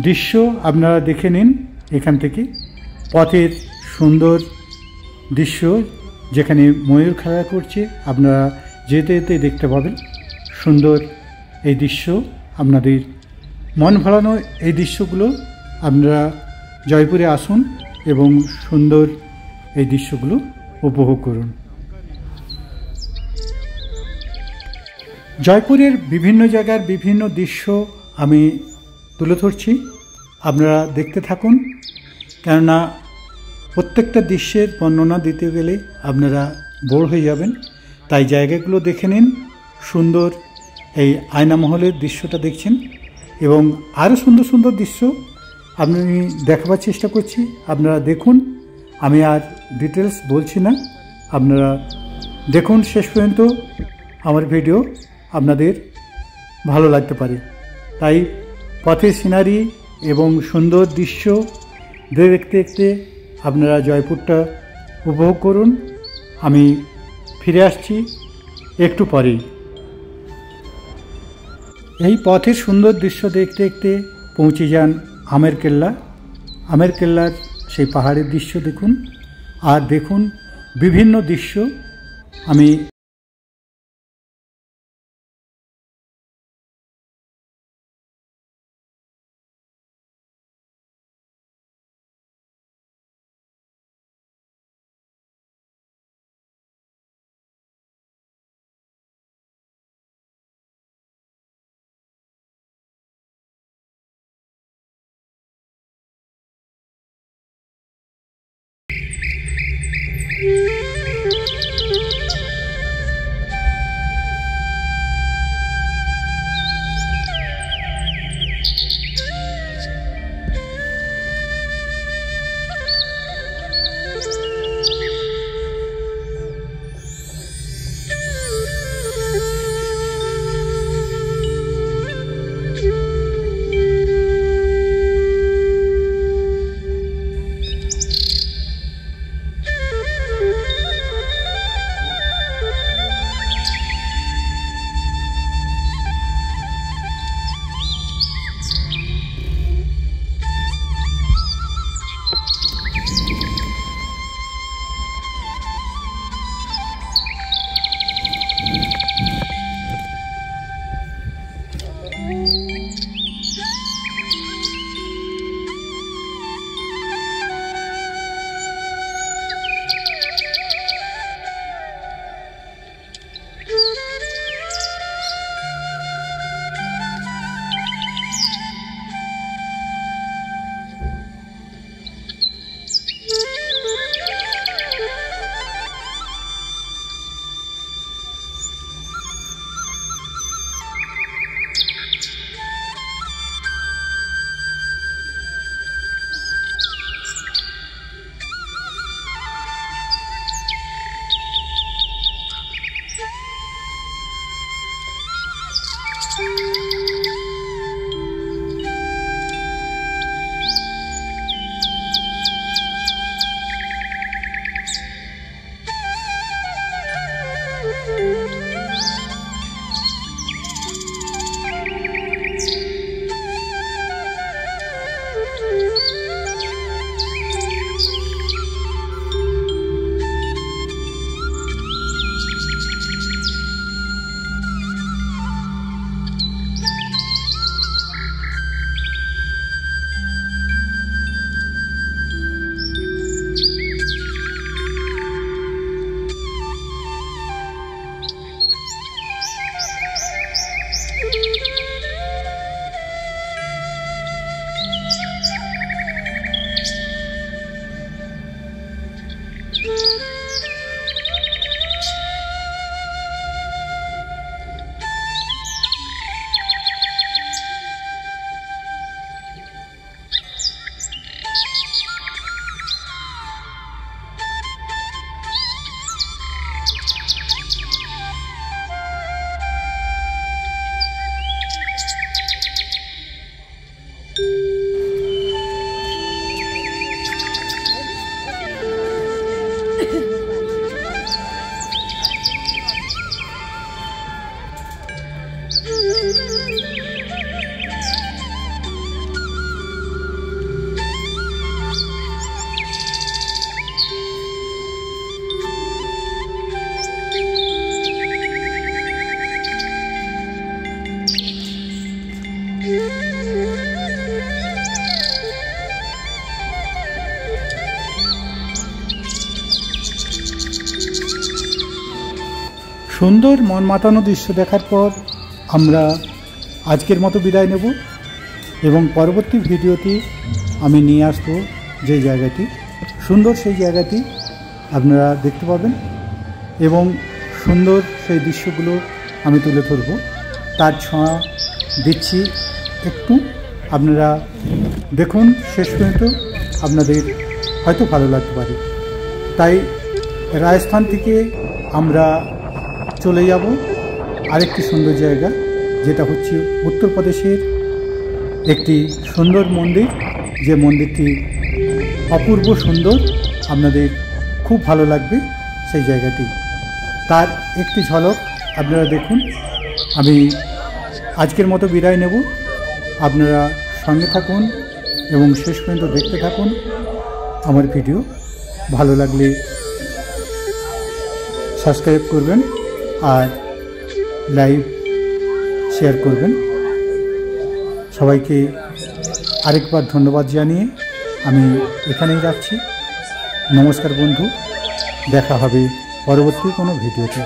দৃশ্য আপনারা দেখে নিন এখান থেকে। পথের সুন্দর দৃশ্য, যেখানে ময়ূর খেলা করছে, আপনারা যেতে যেতে দেখতে পাবেন। সুন্দর এই দৃশ্য, আপনাদের মন ভরানো এই দৃশ্যগুলো আপনারা জয়পুরে আসুন এবং সুন্দর এই দৃশ্যগুলো উপভোগ করুন। জয়পুরের বিভিন্ন জায়গার বিভিন্ন দৃশ্য আমি তুলে ধরছি, আপনারা দেখতে থাকুন। কেননা প্রত্যেকটা দৃশ্যের বর্ণনা দিতে গেলে আপনারা বোর হয়ে যাবেন। তাই জায়গাগুলো দেখে নিন। সুন্দর এই আয়নামহলের দৃশ্যটা দেখছেন এবং আরও সুন্দর সুন্দর দৃশ্য আমি দেখাবার চেষ্টা করছি, আপনারা দেখুন। আমি আর ডিটেলস বলছি না, আপনারা দেখুন শেষ পর্যন্ত। আমার ভিডিও আপনাদের ভালো লাগতে পারে। তাই পথের সিনারি এবং সুন্দর দৃশ্য দেখতে দেখতে আপনারা জয়পুরটা উপভোগ করুন। আমি ফিরে আসছি একটু পরেই। এই পথের সুন্দর দৃশ্য দেখতে দেখতে পৌঁছে যান আমের কেল্লা। আমের কেল্লার সেই পাহাড়ের দৃশ্য দেখুন আর দেখুন বিভিন্ন দৃশ্য। আমি সুন্দর মন মাতানো দৃশ্য দেখার পর আমরা আজকের মতো বিদায় নেব এবং পরবর্তী ভিডিওতে আমি নিয়ে আসবো যে জায়গাটি সুন্দর, সেই জায়গাটি আপনারা দেখতে পাবেন এবং সুন্দর সেই দৃশ্যগুলো আমি তুলে ধরব। তার ছোঁয়া দিচ্ছি একটু, আপনারা দেখুন শেষ পর্যন্ত, আপনাদের হয়তো ভালো লাগতে পারে। তাই রাজস্থান থেকে আমরা চলে যাব আরেকটি সুন্দর জায়গা, যেটা হচ্ছে উত্তরপ্রদেশের একটি সুন্দর মন্দির, যে মন্দিরটি অপূর্ব সুন্দর, আপনাদের খুব ভালো লাগবে সেই জায়গাটি। তার একটি ঝলক আপনারা দেখুন। আমি আজকের মতো বিদায় নেব, আপনারা সঙ্গে থাকুন এবং শেষ পর্যন্ত দেখতে থাকুন আমার ভিডিও। ভালো লাগলে সাবস্ক্রাইব করবেন আর লাইভ শেয়ার করবেন। সবাইকে আরেকবার ধন্যবাদ জানিয়ে আমি এখানেই যাচ্ছি। নমস্কার বন্ধু, দেখা হবে পরবর্তী কোনো ভিডিওতে।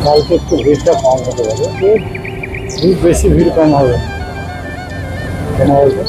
কালকে একটু ভিড়টা কম হতে পারে, খুব বেশি ভিড় কম হবে, কেন বলবো?